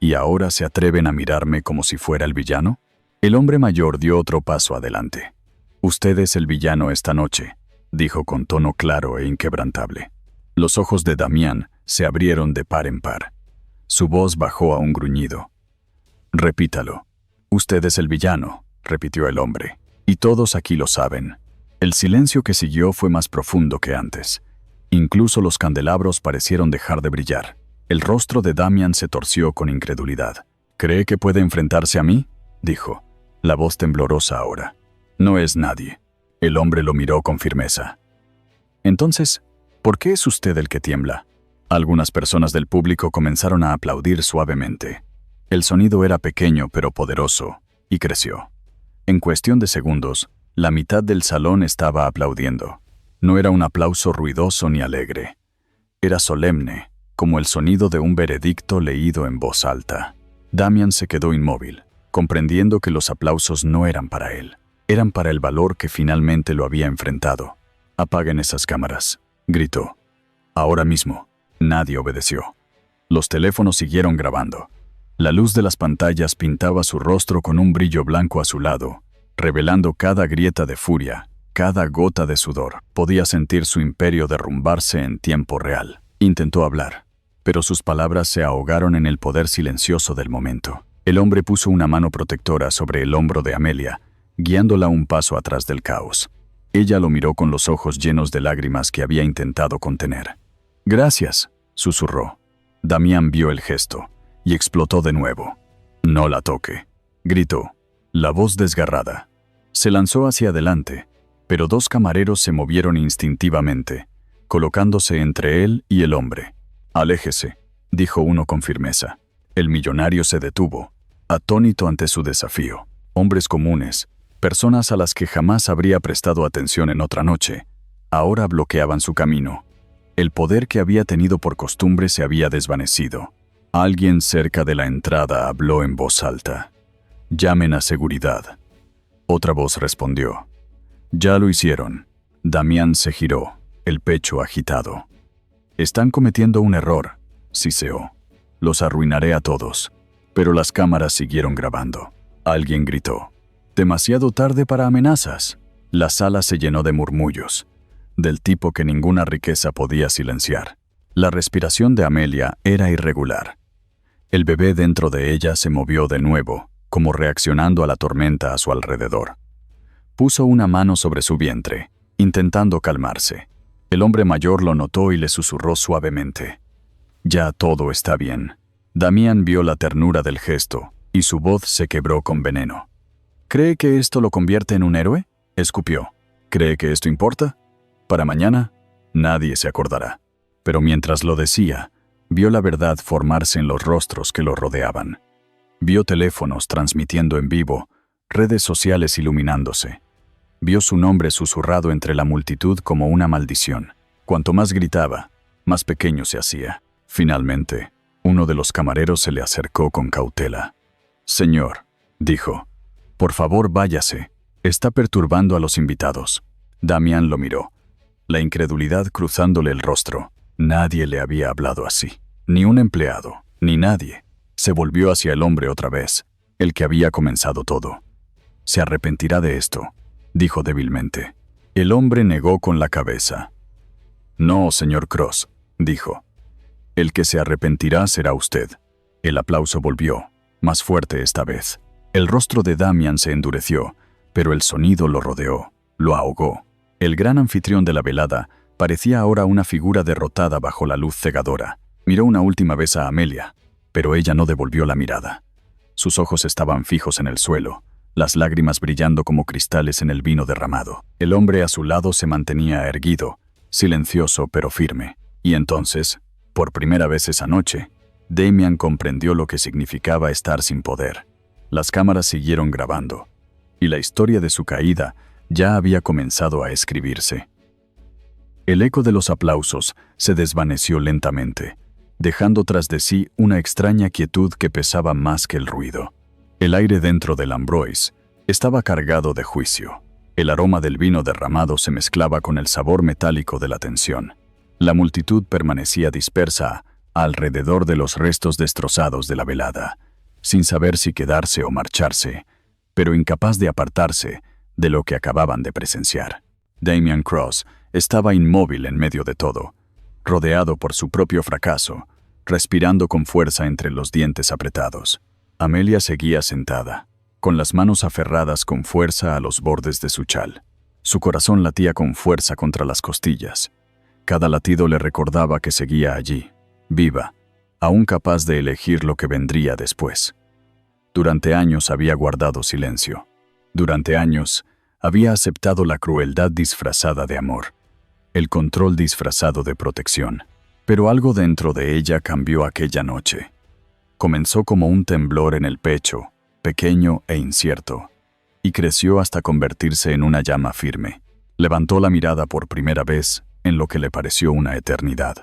¿Y ahora se atreven a mirarme como si fuera el villano? El hombre mayor dio otro paso adelante. Usted es el villano esta noche, dijo con tono claro e inquebrantable. Los ojos de Damián se abrieron de par en par. Su voz bajó a un gruñido. Repítalo. Usted es el villano, repitió el hombre. Y todos aquí lo saben. El silencio que siguió fue más profundo que antes. Incluso los candelabros parecieron dejar de brillar. El rostro de Damián se torció con incredulidad. ¿Cree que puede enfrentarse a mí?, dijo, la voz temblorosa ahora. No es nadie. El hombre lo miró con firmeza. Entonces, ¿por qué es usted el que tiembla? Algunas personas del público comenzaron a aplaudir suavemente. El sonido era pequeño pero poderoso, y creció. En cuestión de segundos, la mitad del salón estaba aplaudiendo. No era un aplauso ruidoso ni alegre. Era solemne, como el sonido de un veredicto leído en voz alta. Damián se quedó inmóvil, comprendiendo que los aplausos no eran para él. Eran para el valor que finalmente lo había enfrentado. «Apaguen esas cámaras», gritó. Ahora mismo. Nadie obedeció. Los teléfonos siguieron grabando. La luz de las pantallas pintaba su rostro con un brillo blanco azulado, revelando cada grieta de furia, cada gota de sudor. Podía sentir su imperio derrumbarse en tiempo real. Intentó hablar, pero sus palabras se ahogaron en el poder silencioso del momento. El hombre puso una mano protectora sobre el hombro de Amelia, guiándola un paso atrás del caos. Ella lo miró con los ojos llenos de lágrimas que había intentado contener. «Gracias», susurró. Damián vio el gesto y explotó de nuevo. «No la toque», gritó, la voz desgarrada. Se lanzó hacia adelante, pero dos camareros se movieron instintivamente, colocándose entre él y el hombre. «Aléjese», dijo uno con firmeza. El millonario se detuvo, atónito ante su desafío. Hombres comunes, personas a las que jamás habría prestado atención en otra noche, ahora bloqueaban su camino. El poder que había tenido por costumbre se había desvanecido. Alguien cerca de la entrada habló en voz alta. «Llamen a seguridad». Otra voz respondió. «Ya lo hicieron». Damián se giró, el pecho agitado. «Están cometiendo un error», siseó. «Los arruinaré a todos». Pero las cámaras siguieron grabando. Alguien gritó. «Demasiado tarde para amenazas». La sala se llenó de murmullos, del tipo que ninguna riqueza podía silenciar. La respiración de Amelia era irregular. El bebé dentro de ella se movió de nuevo, como reaccionando a la tormenta a su alrededor. Puso una mano sobre su vientre, intentando calmarse. El hombre mayor lo notó y le susurró suavemente. «Ya todo está bien». Damián vio la ternura del gesto, y su voz se quebró con veneno. «¿Cree que esto lo convierte en un héroe?», escupió. «¿Cree que esto importa? Para mañana, nadie se acordará». Pero mientras lo decía, vio la verdad formarse en los rostros que lo rodeaban. Vio teléfonos transmitiendo en vivo, redes sociales iluminándose. Vio su nombre susurrado entre la multitud como una maldición. Cuanto más gritaba, más pequeño se hacía. Finalmente, uno de los camareros se le acercó con cautela. «Señor», dijo, «por favor váyase. Está perturbando a los invitados». Damián lo miró, la incredulidad cruzándole el rostro. Nadie le había hablado así. Ni un empleado, ni nadie. Se volvió hacia el hombre otra vez, el que había comenzado todo. «Se arrepentirá de esto», dijo débilmente. El hombre negó con la cabeza. «No, señor Cross», dijo. «El que se arrepentirá será usted». El aplauso volvió, más fuerte esta vez. El rostro de Damián se endureció, pero el sonido lo rodeó, lo ahogó. El gran anfitrión de la velada parecía ahora una figura derrotada bajo la luz cegadora. Miró una última vez a Amelia, pero ella no devolvió la mirada. Sus ojos estaban fijos en el suelo, las lágrimas brillando como cristales en el vino derramado. El hombre a su lado se mantenía erguido, silencioso pero firme. Y entonces, por primera vez esa noche, Damián comprendió lo que significaba estar sin poder. Las cámaras siguieron grabando, y la historia de su caída ya había comenzado a escribirse. El eco de los aplausos se desvaneció lentamente, dejando tras de sí una extraña quietud que pesaba más que el ruido. El aire dentro del Ambroise Estaba cargado de juicio. El aroma del vino derramado se mezclaba con el sabor metálico de la tensión. La multitud permanecía dispersa alrededor de los restos destrozados de la velada, sin saber si quedarse o marcharse, pero incapaz de apartarse de lo que acababan de presenciar. Damian Cross estaba inmóvil en medio de todo, rodeado por su propio fracaso, respirando con fuerza entre los dientes apretados. Amelia seguía sentada, con las manos aferradas con fuerza a los bordes de su chal. Su corazón latía con fuerza contra las costillas. Cada latido le recordaba que seguía allí, viva, aún capaz de elegir lo que vendría después. Durante años había guardado silencio. Durante años había aceptado la crueldad disfrazada de amor, el control disfrazado de protección. Pero algo dentro de ella cambió aquella noche. Comenzó como un temblor en el pecho, pequeño e incierto, y creció hasta convertirse en una llama firme. Levantó la mirada por primera vez en lo que le pareció una eternidad.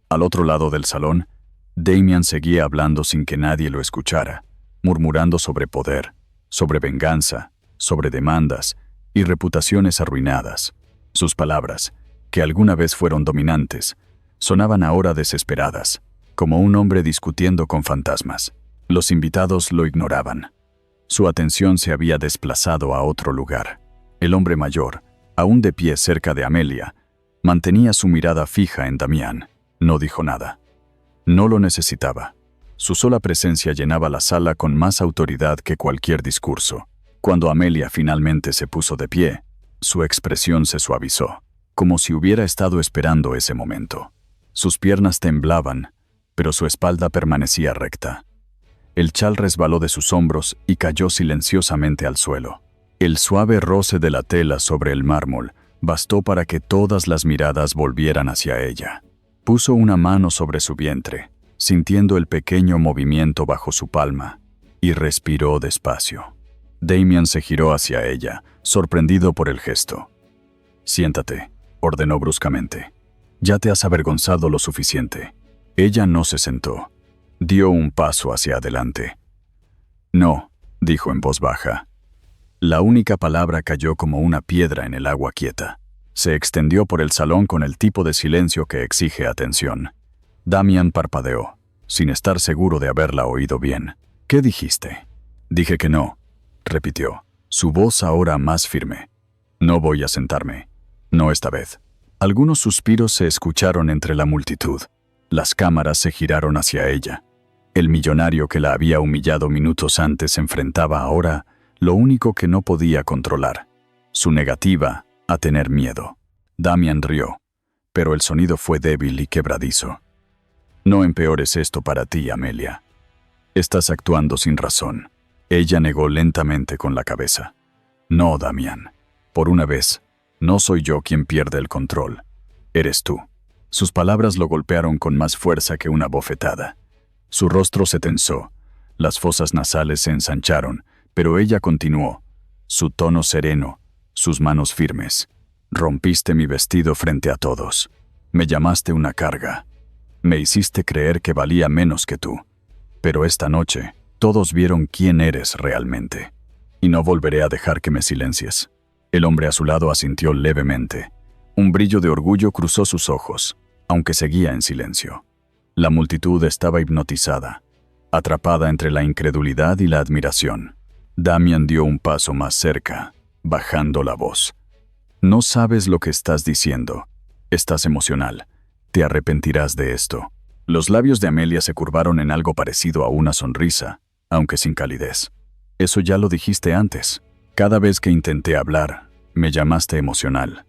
Al otro lado del salón, Damian seguía hablando sin que nadie lo escuchara, murmurando sobre poder, sobre venganza, sobre demandas y reputaciones arruinadas. Sus palabras, que alguna vez fueron dominantes, sonaban ahora desesperadas, como un hombre discutiendo con fantasmas. Los invitados lo ignoraban. Su atención se había desplazado a otro lugar. El hombre mayor, aún de pie cerca de Amelia, mantenía su mirada fija en Damián. No dijo nada. No lo necesitaba. Su sola presencia llenaba la sala con más autoridad que cualquier discurso. Cuando Amelia finalmente se puso de pie, su expresión se suavizó, como si hubiera estado esperando ese momento. Sus piernas temblaban, pero su espalda permanecía recta. El chal resbaló de sus hombros y cayó silenciosamente al suelo. El suave roce de la tela sobre el mármol bastó para que todas las miradas volvieran hacia ella. Puso una mano sobre su vientre, sintiendo el pequeño movimiento bajo su palma, y respiró despacio. Damian se giró hacia ella, sorprendido por el gesto. «Siéntate», ordenó bruscamente. «Ya te has avergonzado lo suficiente». Ella no se sentó. Dio un paso hacia adelante. «No», dijo en voz baja. La única palabra cayó como una piedra en el agua quieta. Se extendió por el salón con el tipo de silencio que exige atención. Damian parpadeó, sin estar seguro de haberla oído bien. «¿Qué dijiste?» «Dije que no», repitió, su voz ahora más firme. «No voy a sentarme. No esta vez». Algunos suspiros se escucharon entre la multitud. Las cámaras se giraron hacia ella. El millonario que la había humillado minutos antes enfrentaba ahora lo único que no podía controlar: su negativa a tener miedo. Damian rió, pero el sonido fue débil y quebradizo. «No empeores esto para ti, Amelia. Estás actuando sin razón». Ella negó lentamente con la cabeza. «No, Damian. Por una vez, no soy yo quien pierde el control. Eres tú». Sus palabras lo golpearon con más fuerza que una bofetada. Su rostro se tensó, las fosas nasales se ensancharon, pero ella continuó, su tono sereno, sus manos firmes. «Rompiste mi vestido frente a todos. Me llamaste una carga. Me hiciste creer que valía menos que tú. Pero esta noche, todos vieron quién eres realmente. Y no volveré a dejar que me silencies». El hombre a su lado asintió levemente. Un brillo de orgullo cruzó sus ojos, aunque seguía en silencio. La multitud estaba hipnotizada, atrapada entre la incredulidad y la admiración. Damian dio un paso más cerca, bajando la voz. «No sabes lo que estás diciendo. Estás emocional. Te arrepentirás de esto». Los labios de Amelia se curvaron en algo parecido a una sonrisa, aunque sin calidez. «Eso ya lo dijiste antes. Cada vez que intenté hablar, me llamaste emocional.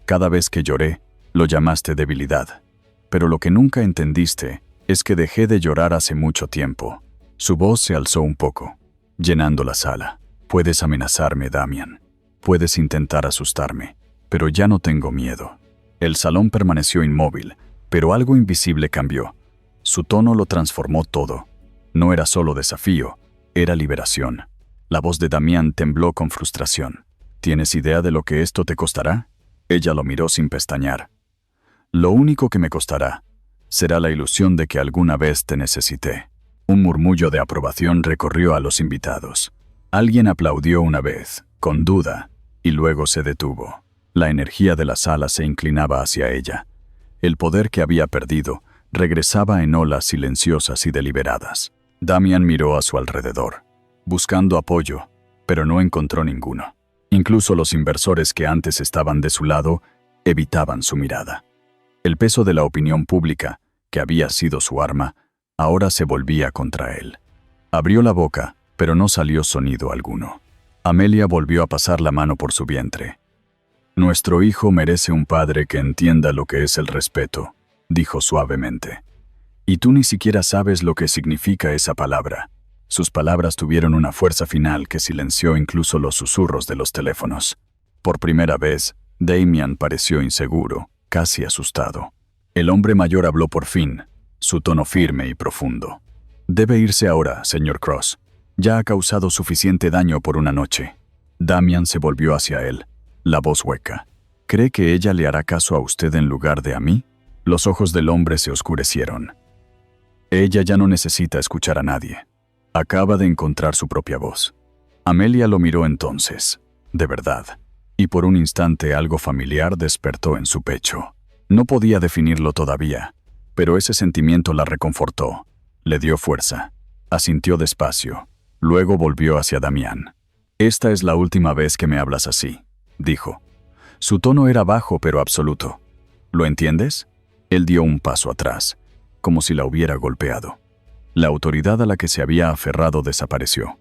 Cada vez que lloré, lo llamaste debilidad. Pero lo que nunca entendiste es que dejé de llorar hace mucho tiempo». Su voz se alzó un poco, llenando la sala. «Puedes amenazarme, Damian. Puedes intentar asustarme, pero ya no tengo miedo». El salón permaneció inmóvil, pero algo invisible cambió. Su tono lo transformó todo. No era solo desafío, era liberación. La voz de Damian tembló con frustración. «¿Tienes idea de lo que esto te costará?» Ella lo miró sin pestañear. «Lo único que me costará será la ilusión de que alguna vez te necesité». Un murmullo de aprobación recorrió a los invitados. Alguien aplaudió una vez, con duda, y luego se detuvo. La energía de la sala se inclinaba hacia ella. El poder que había perdido regresaba en olas silenciosas y deliberadas. Damian miró a su alrededor, buscando apoyo, pero no encontró ninguno. Incluso los inversores que antes estaban de su lado evitaban su mirada. El peso de la opinión pública, que había sido su arma, ahora se volvía contra él. Abrió la boca, pero no salió sonido alguno. Amelia volvió a pasar la mano por su vientre. «Nuestro hijo merece un padre que entienda lo que es el respeto», dijo suavemente. «Y tú ni siquiera sabes lo que significa esa palabra». Sus palabras tuvieron una fuerza final que silenció incluso los susurros de los teléfonos. Por primera vez, Damian pareció inseguro, casi asustado. El hombre mayor habló por fin, su tono firme y profundo. «Debe irse ahora, señor Cross. Ya ha causado suficiente daño por una noche». Damian se volvió hacia él, la voz hueca. «¿Cree que ella le hará caso a usted en lugar de a mí?» Los ojos del hombre se oscurecieron. Ella ya no necesita escuchar a nadie. Acaba de encontrar su propia voz. Amelia lo miró entonces, de verdad, y por un instante algo familiar despertó en su pecho. No podía definirlo todavía, pero ese sentimiento la reconfortó, le dio fuerza. Asintió despacio, luego volvió hacia Damián. «Esta es la última vez que me hablas así», dijo. Su tono era bajo pero absoluto. «¿Lo entiendes?» Él dio un paso atrás, como si la hubiera golpeado. La autoridad a la que se había aferrado desapareció.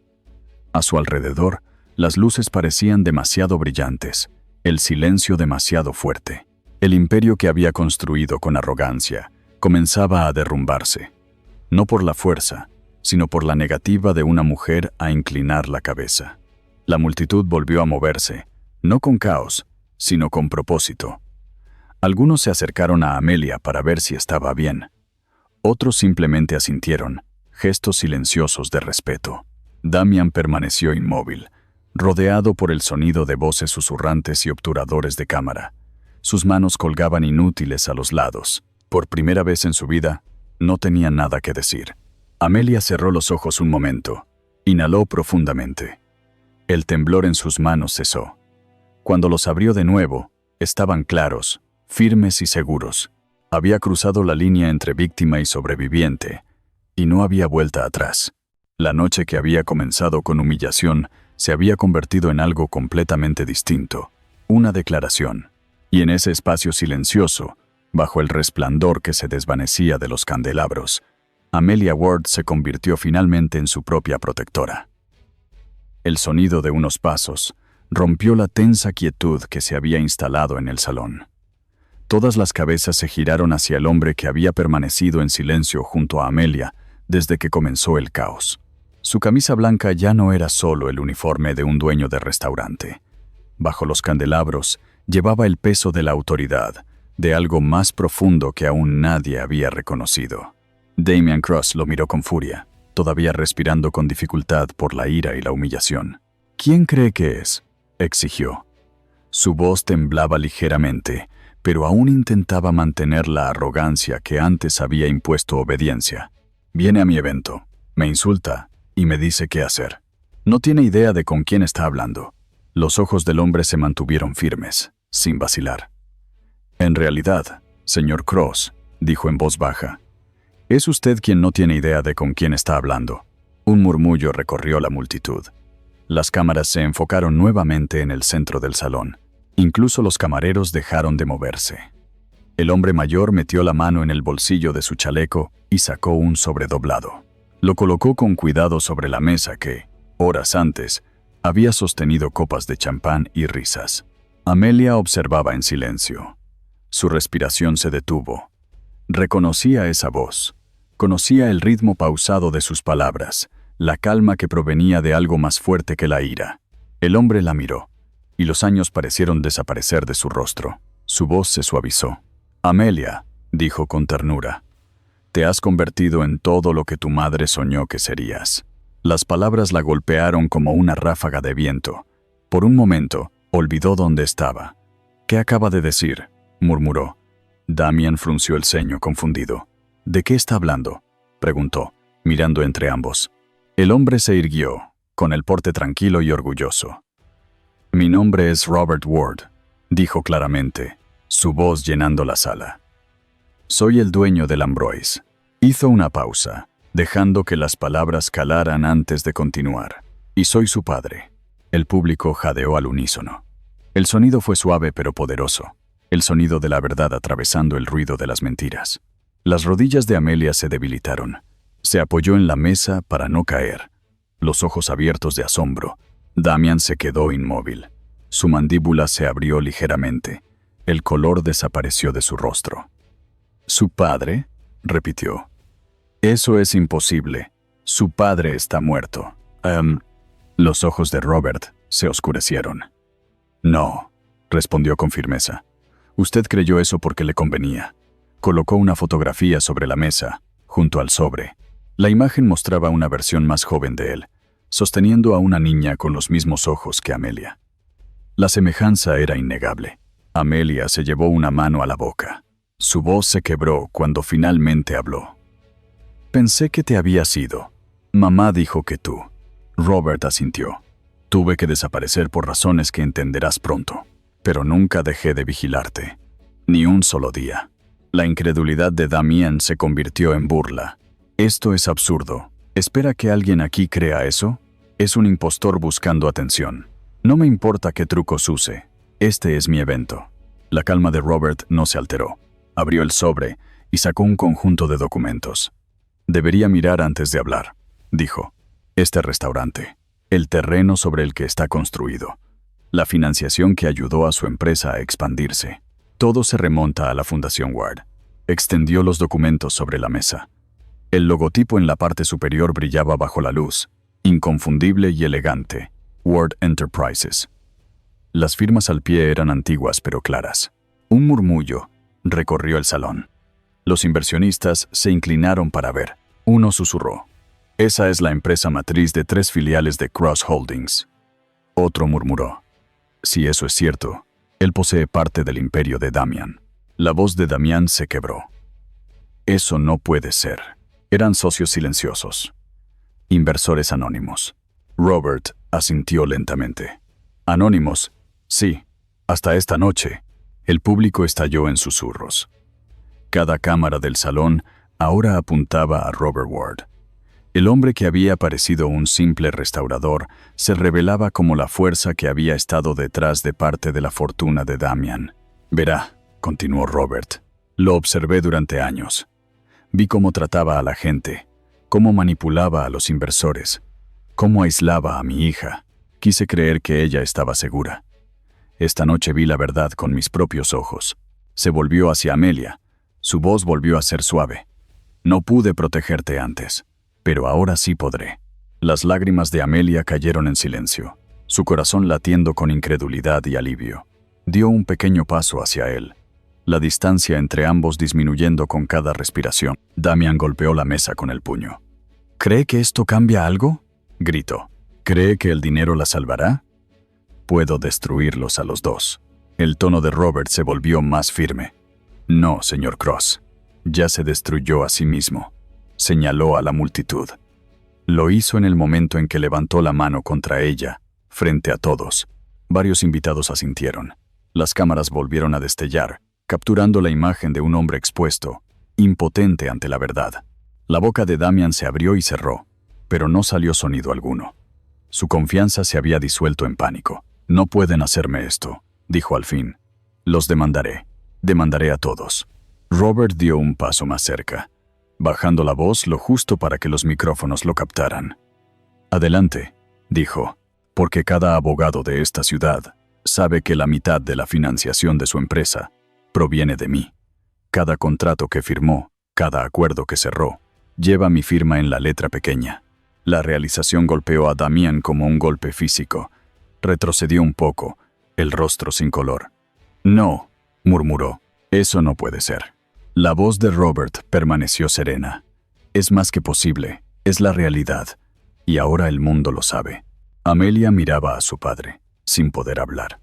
A su alrededor, las luces parecían demasiado brillantes, el silencio demasiado fuerte. El imperio que había construido con arrogancia comenzaba a derrumbarse, no por la fuerza, sino por la negativa de una mujer a inclinar la cabeza. La multitud volvió a moverse, no con caos, sino con propósito. Algunos se acercaron a Amelia para ver si estaba bien. Otros simplemente asintieron, gestos silenciosos de respeto. Damian permaneció inmóvil, rodeado por el sonido de voces susurrantes y obturadores de cámara. Sus manos colgaban inútiles a los lados. Por primera vez en su vida, no tenía nada que decir. Amelia cerró los ojos un momento. Inhaló profundamente. El temblor en sus manos cesó. Cuando los abrió de nuevo, estaban claros, firmes y seguros. Había cruzado la línea entre víctima y sobreviviente, y no había vuelta atrás. La noche que había comenzado con humillación se había convertido en algo completamente distinto, una declaración. Y en ese espacio silencioso, bajo el resplandor que se desvanecía de los candelabros, Amelia Ward se convirtió finalmente en su propia protectora. El sonido de unos pasos rompió la tensa quietud que se había instalado en el salón. Todas las cabezas se giraron hacia el hombre que había permanecido en silencio junto a Amelia desde que comenzó el caos. Su camisa blanca ya no era solo el uniforme de un dueño de restaurante. Bajo los candelabros llevaba el peso de la autoridad, de algo más profundo que aún nadie había reconocido. Damian Cross lo miró con furia, todavía respirando con dificultad por la ira y la humillación. «¿Quién cree que es?», exigió. Su voz temblaba ligeramente, pero aún intentaba mantener la arrogancia que antes había impuesto obediencia. «Viene a mi evento, me insulta y me dice qué hacer. No tiene idea de con quién está hablando». Los ojos del hombre se mantuvieron firmes, sin vacilar. «En realidad, señor Cross», dijo en voz baja, «es usted quien no tiene idea de con quién está hablando». Un murmullo recorrió la multitud. Las cámaras se enfocaron nuevamente en el centro del salón. Incluso los camareros dejaron de moverse. El hombre mayor metió la mano en el bolsillo de su chaleco y sacó un sobredoblado. Lo colocó con cuidado sobre la mesa que, horas antes, había sostenido copas de champán y risas. Amelia observaba en silencio. Su respiración se detuvo. Reconocía esa voz. Conocía el ritmo pausado de sus palabras, la calma que provenía de algo más fuerte que la ira. El hombre la miró, y los años parecieron desaparecer de su rostro. Su voz se suavizó. «Amelia», dijo con ternura, «te has convertido en todo lo que tu madre soñó que serías». Las palabras la golpearon como una ráfaga de viento. Por un momento, olvidó dónde estaba. «¿Qué acaba de decir?», murmuró. Damian frunció el ceño, confundido. «¿De qué está hablando?», preguntó, mirando entre ambos. El hombre se irguió, con el porte tranquilo y orgulloso. «Mi nombre es Robert Ward», dijo claramente, su voz llenando la sala. «Soy el dueño del Ambroise». Hizo una pausa, dejando que las palabras calaran antes de continuar. «Y soy su padre». El público jadeó al unísono. El sonido fue suave pero poderoso, el sonido de la verdad atravesando el ruido de las mentiras. Las rodillas de Amelia se debilitaron. Se apoyó en la mesa para no caer. Los ojos abiertos de asombro, Damian se quedó inmóvil. Su mandíbula se abrió ligeramente. El color desapareció de su rostro. «¿Su padre?», repitió. «Eso es imposible. Su padre está muerto». Los ojos de Robert se oscurecieron. «No», respondió con firmeza. «Usted creyó eso porque le convenía». Colocó una fotografía sobre la mesa, junto al sobre. La imagen mostraba una versión más joven de él, sosteniendo a una niña con los mismos ojos que Amelia. La semejanza era innegable. Amelia se llevó una mano a la boca. Su voz se quebró cuando finalmente habló. «Pensé que te habías ido. Mamá dijo que tú». Robert asintió. «Tuve que desaparecer por razones que entenderás pronto, pero nunca dejé de vigilarte. Ni un solo día». La incredulidad de Damian se convirtió en burla. «Esto es absurdo. ¿Espera que alguien aquí crea eso? Es un impostor buscando atención. No me importa qué trucos use. Este es mi evento». La calma de Robert no se alteró. Abrió el sobre y sacó un conjunto de documentos. «Debería mirar antes de hablar», dijo. «Este restaurante, el terreno sobre el que está construido, la financiación que ayudó a su empresa a expandirse. Todo se remonta a la Fundación Ward». Extendió los documentos sobre la mesa. El logotipo en la parte superior brillaba bajo la luz, inconfundible y elegante. Ward Enterprises. Las firmas al pie eran antiguas pero claras. Un murmullo recorrió el salón. Los inversionistas se inclinaron para ver. Uno susurró: «Esa es la empresa matriz de 3 filiales de Cross Holdings». Otro murmuró: «Si eso es cierto, él posee parte del imperio de Damian». La voz de Damian se quebró. «Eso no puede ser». Eran socios silenciosos. Inversores anónimos. Robert asintió lentamente. «Anónimos, sí. Hasta esta noche». El público estalló en susurros. Cada cámara del salón ahora apuntaba a Robert Ward. El hombre que había parecido un simple restaurador se revelaba como la fuerza que había estado detrás de parte de la fortuna de Damian. «Verá», continuó Robert, «lo observé durante años. Vi cómo trataba a la gente, cómo manipulaba a los inversores, cómo aislaba a mi hija. Quise creer que ella estaba segura. Esta noche vi la verdad con mis propios ojos». Se volvió hacia Amelia. Su voz volvió a ser suave. «No pude protegerte antes, pero ahora sí podré». Las lágrimas de Amelia cayeron en silencio, su corazón latiendo con incredulidad y alivio. Dio un pequeño paso hacia él, la distancia entre ambos disminuyendo con cada respiración. Damian golpeó la mesa con el puño. «¿Cree que esto cambia algo?», gritó. «¿Cree que el dinero la salvará? Puedo destruirlos a los dos». El tono de Robert se volvió más firme. «No, señor Cross. Ya se destruyó a sí mismo», señaló a la multitud. Lo hizo en el momento en que levantó la mano contra ella, frente a todos. Varios invitados asintieron. Las cámaras volvieron a destellar, capturando la imagen de un hombre expuesto, impotente ante la verdad. La boca de Damian se abrió y cerró, pero no salió sonido alguno. Su confianza se había disuelto en pánico. «No pueden hacerme esto», dijo al fin. «Los demandaré. Demandaré a todos». Robert dio un paso más cerca, bajando la voz lo justo para que los micrófonos lo captaran. «Adelante», dijo, «porque cada abogado de esta ciudad sabe que la mitad de la financiación de su empresa proviene de mí. Cada contrato que firmó, cada acuerdo que cerró, lleva mi firma en la letra pequeña». La realización golpeó a Damian como un golpe físico. Retrocedió un poco, el rostro sin color. «No», murmuró, «eso no puede ser». La voz de Robert permaneció serena. «Es más que posible, es la realidad, y ahora el mundo lo sabe». Amelia miraba a su padre, sin poder hablar.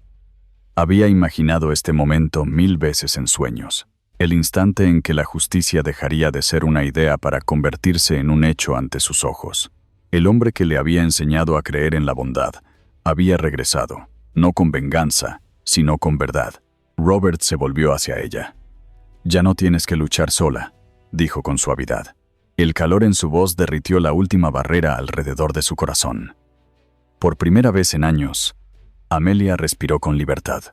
Había imaginado este momento 1000 veces en sueños, el instante en que la justicia dejaría de ser una idea para convertirse en un hecho ante sus ojos. El hombre que le había enseñado a creer en la bondad había regresado, no con venganza, sino con verdad. Robert se volvió hacia ella. «Ya no tienes que luchar sola», dijo con suavidad. El calor en su voz derritió la última barrera alrededor de su corazón. Por primera vez en años, Amelia respiró con libertad.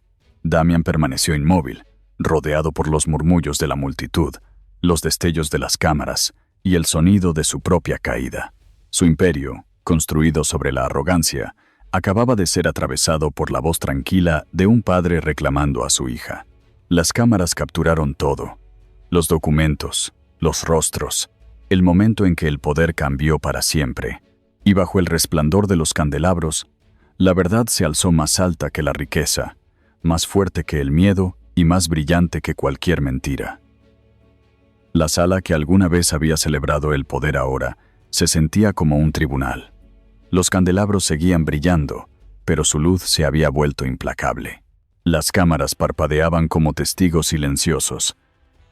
Damian permaneció inmóvil, rodeado por los murmullos de la multitud, los destellos de las cámaras y el sonido de su propia caída. Su imperio, construido sobre la arrogancia, acababa de ser atravesado por la voz tranquila de un padre reclamando a su hija. Las cámaras capturaron todo: los documentos, los rostros, el momento en que el poder cambió para siempre. Y bajo el resplandor de los candelabros, la verdad se alzó más alta que la riqueza, más fuerte que el miedo y más brillante que cualquier mentira. La sala que alguna vez había celebrado el poder ahora se sentía como un tribunal. Los candelabros seguían brillando, pero su luz se había vuelto implacable. Las cámaras parpadeaban como testigos silenciosos,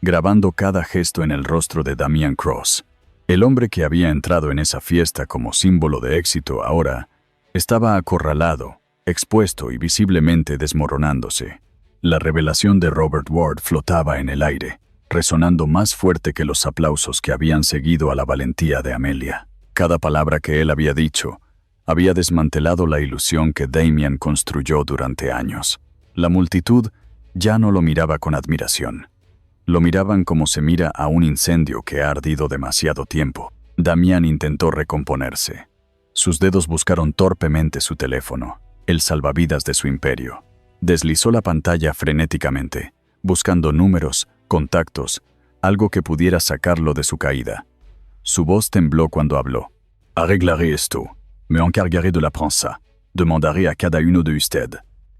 grabando cada gesto en el rostro de Damian Cross. El hombre que había entrado en esa fiesta como símbolo de éxito ahora estaba acorralado, expuesto y visiblemente desmoronándose. La revelación de Robert Ward flotaba en el aire, resonando más fuerte que los aplausos que habían seguido a la valentía de Amelia. Cada palabra que él había dicho había desmantelado la ilusión que Damian construyó durante años. La multitud ya no lo miraba con admiración. Lo miraban como se mira a un incendio que ha ardido demasiado tiempo. Damian intentó recomponerse. Sus dedos buscaron torpemente su teléfono, el salvavidas de su imperio. Deslizó la pantalla frenéticamente, buscando números, contactos, algo que pudiera sacarlo de su caída. Su voz tembló cuando habló. «Arreglaré esto. Me encargaré de la prensa. Demandaré a cada uno de usted».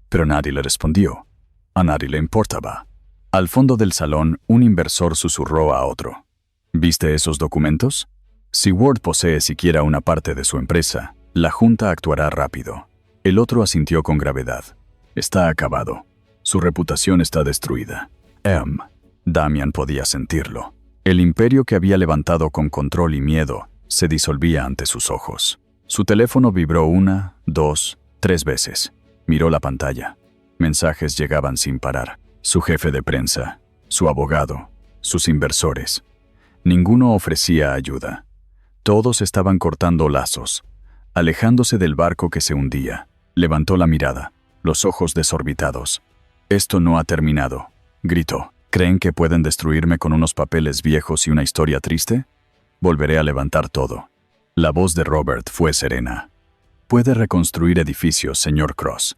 Pero nadie le respondió. A nadie le importaba. Al fondo del salón, un inversor susurró a otro. ¿Viste esos documentos? Si Ward posee siquiera una parte de su empresa, la junta actuará rápido. El otro asintió con gravedad. Está acabado. Su reputación está destruida. Damian podía sentirlo. El imperio que había levantado con control y miedo se disolvía ante sus ojos. Su teléfono vibró 1, 2, 3 veces. Miró la pantalla. Mensajes llegaban sin parar. Su jefe de prensa, su abogado, sus inversores. Ninguno ofrecía ayuda. Todos estaban cortando lazos, alejándose del barco que se hundía. Levantó la mirada, los ojos desorbitados. «Esto no ha terminado», gritó. «¿Creen que pueden destruirme con unos papeles viejos y una historia triste? Volveré a levantar todo». La voz de Robert fue serena. «Puede reconstruir edificios, señor Cross,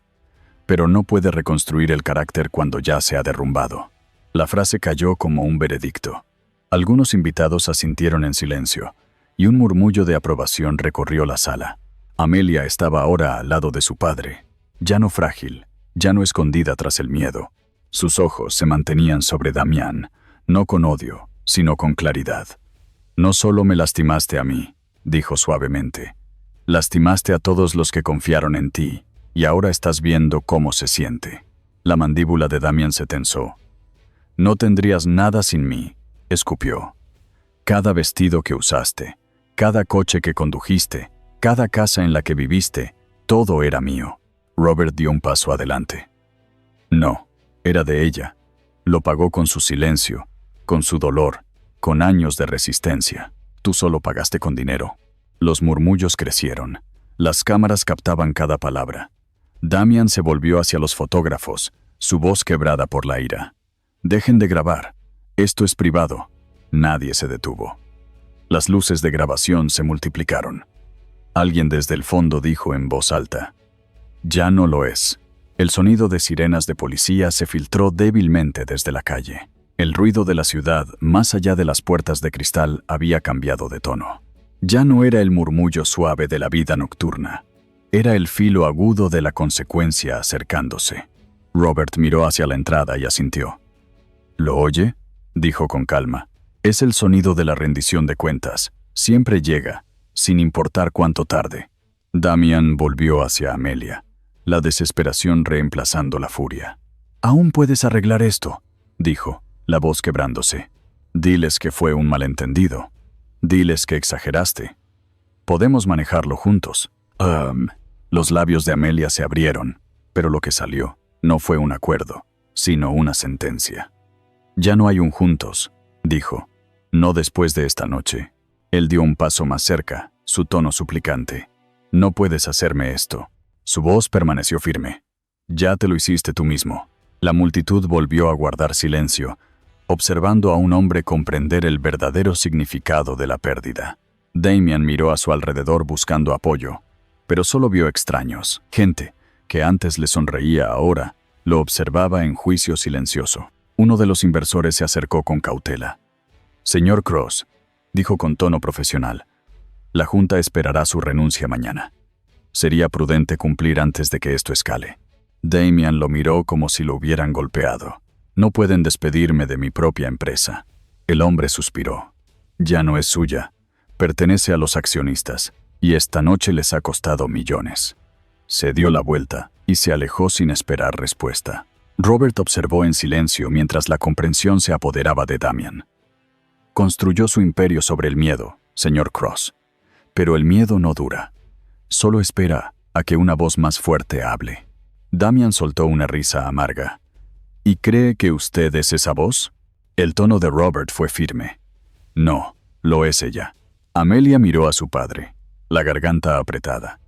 pero no puede reconstruir el carácter cuando ya se ha derrumbado». La frase cayó como un veredicto. Algunos invitados asintieron en silencio, y un murmullo de aprobación recorrió la sala. Amelia estaba ahora al lado de su padre, ya no frágil, ya no escondida tras el miedo. Sus ojos se mantenían sobre Damian, no con odio, sino con claridad. «No solo me lastimaste a mí», dijo suavemente. «Lastimaste a todos los que confiaron en ti, y ahora estás viendo cómo se siente». La mandíbula de Damian se tensó. «No tendrías nada sin mí», escupió. «Cada vestido que usaste, cada coche que condujiste, cada casa en la que viviste, todo era mío». Robert dio un paso adelante. «No, era de ella. Lo pagó con su silencio, con su dolor, con años de resistencia. Tú solo pagaste con dinero». Los murmullos crecieron. Las cámaras captaban cada palabra. Damian se volvió hacia los fotógrafos, su voz quebrada por la ira. «Dejen de grabar. Esto es privado». Nadie se detuvo. Las luces de grabación se multiplicaron. Alguien desde el fondo dijo en voz alta: «Ya no lo es». El sonido de sirenas de policía se filtró débilmente desde la calle. El ruido de la ciudad, más allá de las puertas de cristal, había cambiado de tono. Ya no era el murmullo suave de la vida nocturna. Era el filo agudo de la consecuencia acercándose. Robert miró hacia la entrada y asintió. «¿Lo oye?», dijo con calma. «Es el sonido de la rendición de cuentas. Siempre llega, sin importar cuánto tarde». Damian volvió hacia Amelia, la desesperación reemplazando la furia. «Aún puedes arreglar esto», dijo, la voz quebrándose. «Diles que fue un malentendido. Diles que exageraste». Podemos manejarlo juntos. Los labios de Amelia se abrieron, pero lo que salió no fue un acuerdo, sino una sentencia. Ya no hay un juntos, dijo. No después de esta noche. Él dio un paso más cerca, su tono suplicante. No puedes hacerme esto. Su voz permaneció firme. Ya te lo hiciste tú mismo. La multitud volvió a guardar silencio, observando a un hombre comprender el verdadero significado de la pérdida. Damian miró a su alrededor buscando apoyo, pero solo vio extraños. Gente que antes le sonreía ahora lo observaba en juicio silencioso. Uno de los inversores se acercó con cautela. Señor Cross, dijo con tono profesional, la Junta esperará su renuncia mañana. Sería prudente cumplir antes de que esto escale. Damian lo miró como si lo hubieran golpeado. No pueden despedirme de mi propia empresa. El hombre suspiró. Ya no es suya. Pertenece a los accionistas, y esta noche les ha costado millones. Se dio la vuelta y se alejó sin esperar respuesta. Robert observó en silencio mientras la comprensión se apoderaba de Damian. Construyó su imperio sobre el miedo, señor Cross. Pero el miedo no dura. Solo espera a que una voz más fuerte hable. Damian soltó una risa amarga. ¿Y cree que usted es esa voz? El tono de Robert fue firme. No, lo es ella. Amelia miró a su padre, la garganta apretada.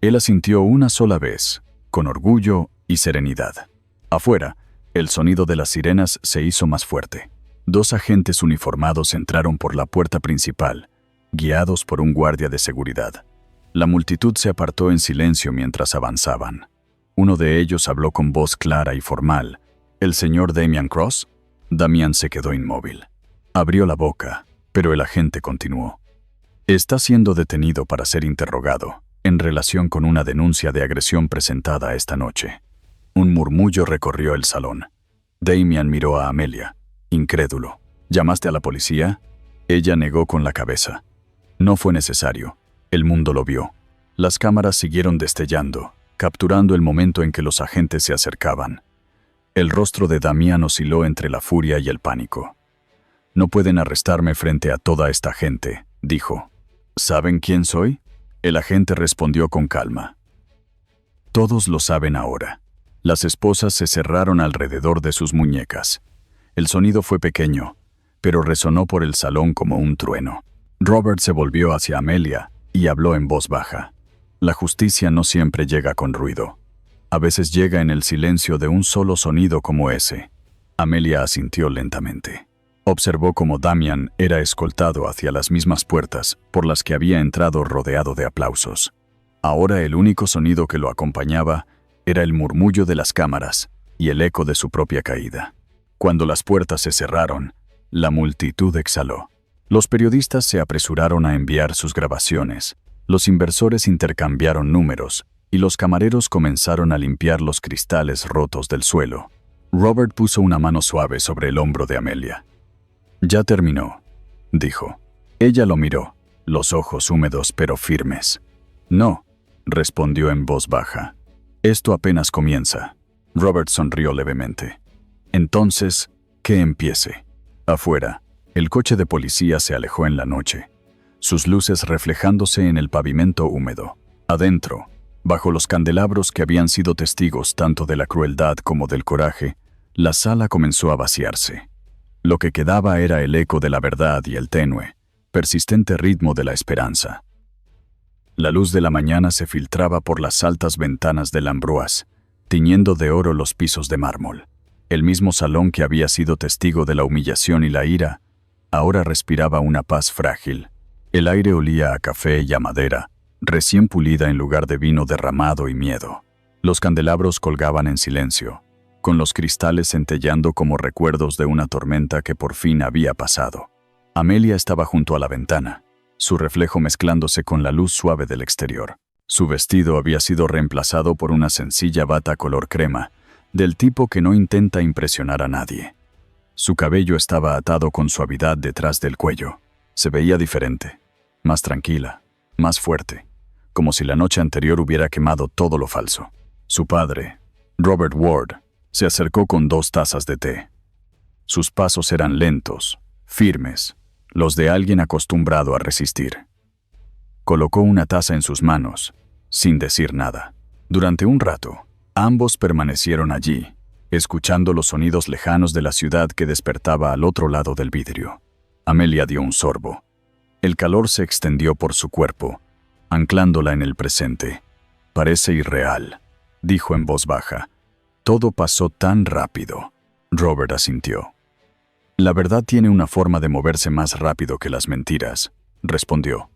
Él asintió una sola vez, con orgullo y serenidad. Afuera, el sonido de las sirenas se hizo más fuerte. 2 agentes uniformados entraron por la puerta principal, guiados por un guardia de seguridad. La multitud se apartó en silencio mientras avanzaban. Uno de ellos habló con voz clara y formal. ¿El señor Damian Cross? Damian se quedó inmóvil. Abrió la boca, pero el agente continuó. Está siendo detenido para ser interrogado, en relación con una denuncia de agresión presentada esta noche. Un murmullo recorrió el salón. Damian miró a Amelia, incrédulo. ¿Llamaste a la policía? Ella negó con la cabeza. No fue necesario. El mundo lo vio. Las cámaras siguieron destellando, capturando el momento en que los agentes se acercaban. El rostro de Damian osciló entre la furia y el pánico. No pueden arrestarme frente a toda esta gente, dijo. ¿Saben quién soy? El agente respondió con calma. Todos lo saben ahora. Las esposas se cerraron alrededor de sus muñecas. El sonido fue pequeño, pero resonó por el salón como un trueno. Robert se volvió hacia Amelia y habló en voz baja. La justicia no siempre llega con ruido. A veces llega en el silencio de un solo sonido como ese. Amelia asintió lentamente. Observó cómo Damian era escoltado hacia las mismas puertas por las que había entrado rodeado de aplausos. Ahora el único sonido que lo acompañaba era el murmullo de las cámaras y el eco de su propia caída. Cuando las puertas se cerraron, la multitud exhaló. Los periodistas se apresuraron a enviar sus grabaciones, los inversores intercambiaron números y los camareros comenzaron a limpiar los cristales rotos del suelo. Robert puso una mano suave sobre el hombro de Amelia. Ya terminó, dijo. Ella lo miró, los ojos húmedos pero firmes. No, respondió en voz baja. Esto apenas comienza. Robert sonrió levemente. Entonces, que empiece. Afuera, el coche de policía se alejó en la noche, sus luces reflejándose en el pavimento húmedo. Adentro, bajo los candelabros que habían sido testigos tanto de la crueldad como del coraje, la sala comenzó a vaciarse. Lo que quedaba era el eco de la verdad y el tenue, persistente ritmo de la esperanza. La luz de la mañana se filtraba por las altas ventanas del Ambroise, tiñendo de oro los pisos de mármol. El mismo salón que había sido testigo de la humillación y la ira, ahora respiraba una paz frágil. El aire olía a café y a madera, recién pulida en lugar de vino derramado y miedo. Los candelabros colgaban en silencio, con los cristales centellando como recuerdos de una tormenta que por fin había pasado. Amelia estaba junto a la ventana, su reflejo mezclándose con la luz suave del exterior. Su vestido había sido reemplazado por una sencilla bata color crema, del tipo que no intenta impresionar a nadie. Su cabello estaba atado con suavidad detrás del cuello. Se veía diferente, más tranquila, más fuerte, como si la noche anterior hubiera quemado todo lo falso. Su padre, Robert Ward, se acercó con 2 tazas de té. Sus pasos eran lentos, firmes, los de alguien acostumbrado a resistir. Colocó una taza en sus manos, sin decir nada. Durante un rato, ambos permanecieron allí, escuchando los sonidos lejanos de la ciudad que despertaba al otro lado del vidrio. Amelia dio un sorbo. El calor se extendió por su cuerpo, anclándola en el presente. «Parece irreal», dijo en voz baja. «Todo pasó tan rápido». Robert asintió. «La verdad tiene una forma de moverse más rápido que las mentiras», respondió.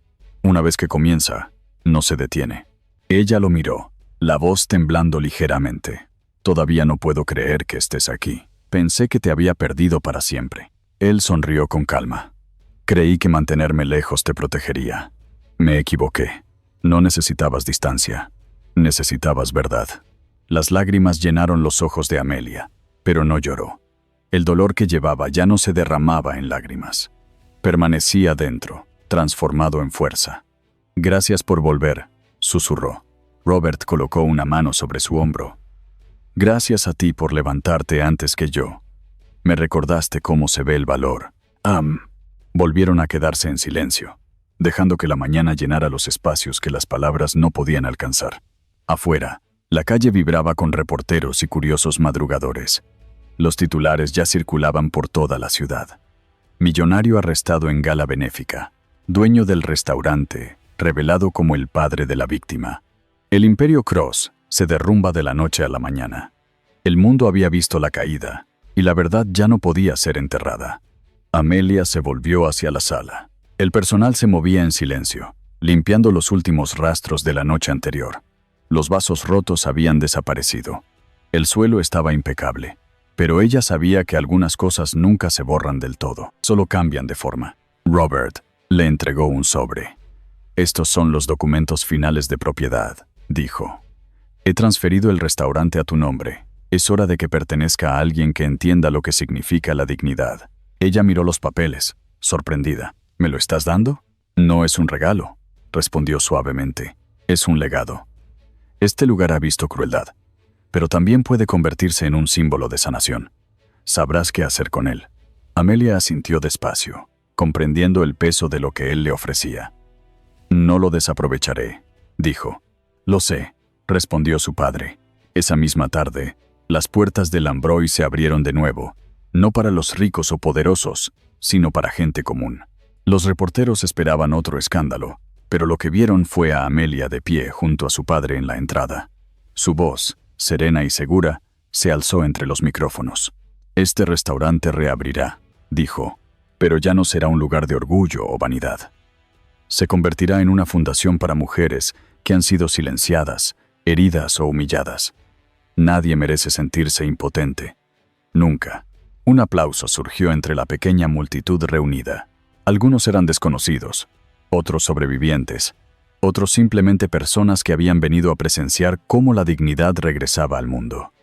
«Una vez que comienza, no se detiene». Ella lo miró, la voz temblando ligeramente. «Todavía no puedo creer que estés aquí. Pensé que te había perdido para siempre». Él sonrió con calma. «Creí que mantenerme lejos te protegería. Me equivoqué. No necesitabas distancia. Necesitabas verdad». Las lágrimas llenaron los ojos de Amelia, pero no lloró. El dolor que llevaba ya no se derramaba en lágrimas. Permanecía dentro, transformado en fuerza. «Gracias por volver», susurró. Robert colocó una mano sobre su hombro. «Gracias a ti por levantarte antes que yo. Me recordaste cómo se ve el valor». Volvieron a quedarse en silencio, dejando que la mañana llenara los espacios que las palabras no podían alcanzar. Afuera, la calle vibraba con reporteros y curiosos madrugadores. Los titulares ya circulaban por toda la ciudad. Millonario arrestado en gala benéfica. Dueño del restaurante, revelado como el padre de la víctima. El Imperio Cross se derrumba de la noche a la mañana. El mundo había visto la caída, y la verdad ya no podía ser enterrada. Amelia se volvió hacia la sala. El personal se movía en silencio, limpiando los últimos rastros de la noche anterior. Los vasos rotos habían desaparecido. El suelo estaba impecable, pero ella sabía que algunas cosas nunca se borran del todo, solo cambian de forma. Robert le entregó un sobre. «Estos son los documentos finales de propiedad», dijo. «He transferido el restaurante a tu nombre. Es hora de que pertenezca a alguien que entienda lo que significa la dignidad». Ella miró los papeles, sorprendida. «¿Me lo estás dando?» «No es un regalo», respondió suavemente. «Es un legado. Este lugar ha visto crueldad, pero también puede convertirse en un símbolo de sanación. Sabrás qué hacer con él». Amelia asintió despacio, comprendiendo el peso de lo que él le ofrecía. «No lo desaprovecharé», dijo. «Lo sé», respondió su padre. Esa misma tarde, las puertas del Ambroise se abrieron de nuevo, no para los ricos o poderosos, sino para gente común. Los reporteros esperaban otro escándalo, pero lo que vieron fue a Amelia de pie junto a su padre en la entrada. Su voz, serena y segura, se alzó entre los micrófonos. «Este restaurante reabrirá», dijo, «pero ya no será un lugar de orgullo o vanidad. Se convertirá en una fundación para mujeres que han sido silenciadas, heridas o humilladas. Nadie merece sentirse impotente. Nunca». Un aplauso surgió entre la pequeña multitud reunida. Algunos eran desconocidos, otros sobrevivientes, otros simplemente personas que habían venido a presenciar cómo la dignidad regresaba al mundo.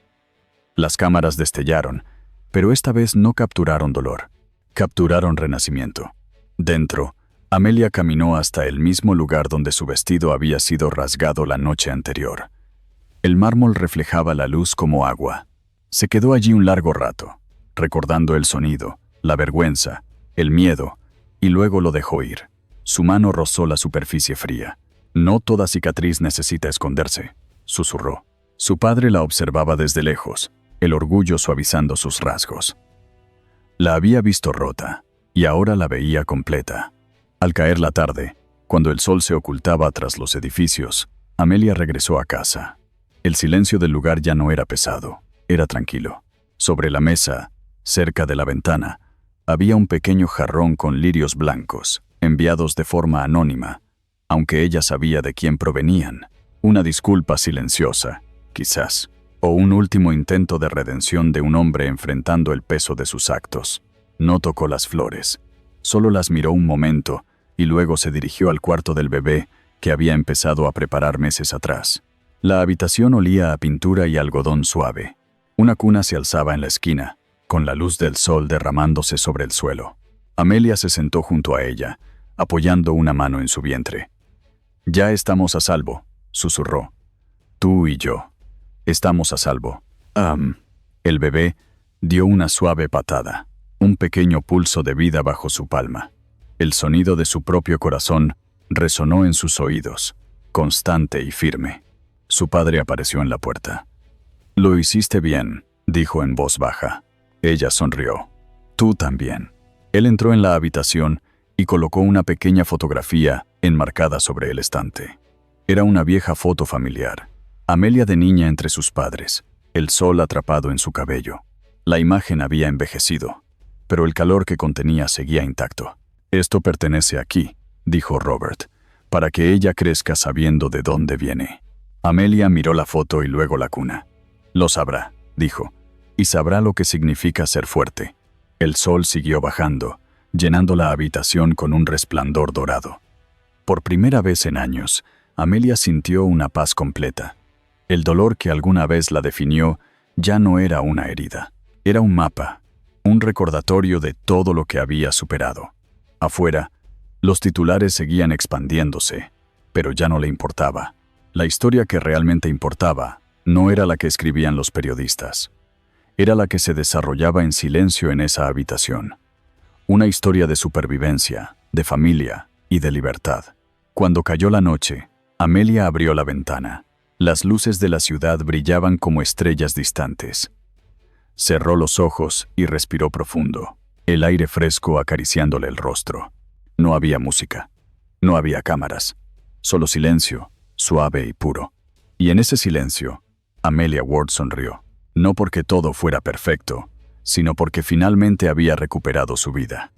Las cámaras destellaron, pero esta vez no capturaron dolor, capturaron renacimiento. Dentro, Amelia caminó hasta el mismo lugar donde su vestido había sido rasgado la noche anterior. El mármol reflejaba la luz como agua. Se quedó allí un largo rato, recordando el sonido, la vergüenza, el miedo, y luego lo dejó ir. Su mano rozó la superficie fría. «No toda cicatriz necesita esconderse», susurró. Su padre la observaba desde lejos, el orgullo suavizando sus rasgos. La había visto rota, y ahora la veía completa. Al caer la tarde, cuando el sol se ocultaba tras los edificios, Amelia regresó a casa. El silencio del lugar ya no era pesado, era tranquilo. Sobre la mesa, cerca de la ventana, había un pequeño jarrón con lirios blancos, enviados de forma anónima, aunque ella sabía de quién provenían. Una disculpa silenciosa, quizás, o un último intento de redención de un hombre enfrentando el peso de sus actos. No tocó las flores, solo las miró un momento y luego se dirigió al cuarto del bebé que había empezado a preparar meses atrás. La habitación olía a pintura y algodón suave. Una cuna se alzaba en la esquina, con la luz del sol derramándose sobre el suelo. Amelia se sentó junto a ella, apoyando una mano en su vientre. «Ya estamos a salvo», susurró. «Tú y yo. Estamos a salvo». El bebé dio una suave patada, un pequeño pulso de vida bajo su palma. El sonido de su propio corazón resonó en sus oídos, constante y firme. Su padre apareció en la puerta. «Lo hiciste bien», dijo en voz baja. Ella sonrió. «Tú también». Él entró en la habitación y colocó una pequeña fotografía enmarcada sobre el estante. Era una vieja foto familiar. Amelia de niña entre sus padres, el sol atrapado en su cabello. La imagen había envejecido, pero el calor que contenía seguía intacto. «Esto pertenece aquí», dijo Robert, «para que ella crezca sabiendo de dónde viene». Amelia miró la foto y luego la cuna. «Lo sabrá», dijo, «y sabrá lo que significa ser fuerte». El sol siguió bajando, llenando la habitación con un resplandor dorado. Por primera vez en años, Amelia sintió una paz completa. El dolor que alguna vez la definió ya no era una herida. Era un mapa, un recordatorio de todo lo que había superado. Afuera, los titulares seguían expandiéndose, pero ya no le importaba. La historia que realmente importaba no era la que escribían los periodistas. Era la que se desarrollaba en silencio en esa habitación. Una historia de supervivencia, de familia y de libertad. Cuando cayó la noche, Amelia abrió la ventana. Las luces de la ciudad brillaban como estrellas distantes. Cerró los ojos y respiró profundo, el aire fresco acariciándole el rostro. No había música, no había cámaras, solo silencio, suave y puro. Y en ese silencio, Amelia Ward sonrió, no porque todo fuera perfecto, sino porque finalmente había recuperado su vida.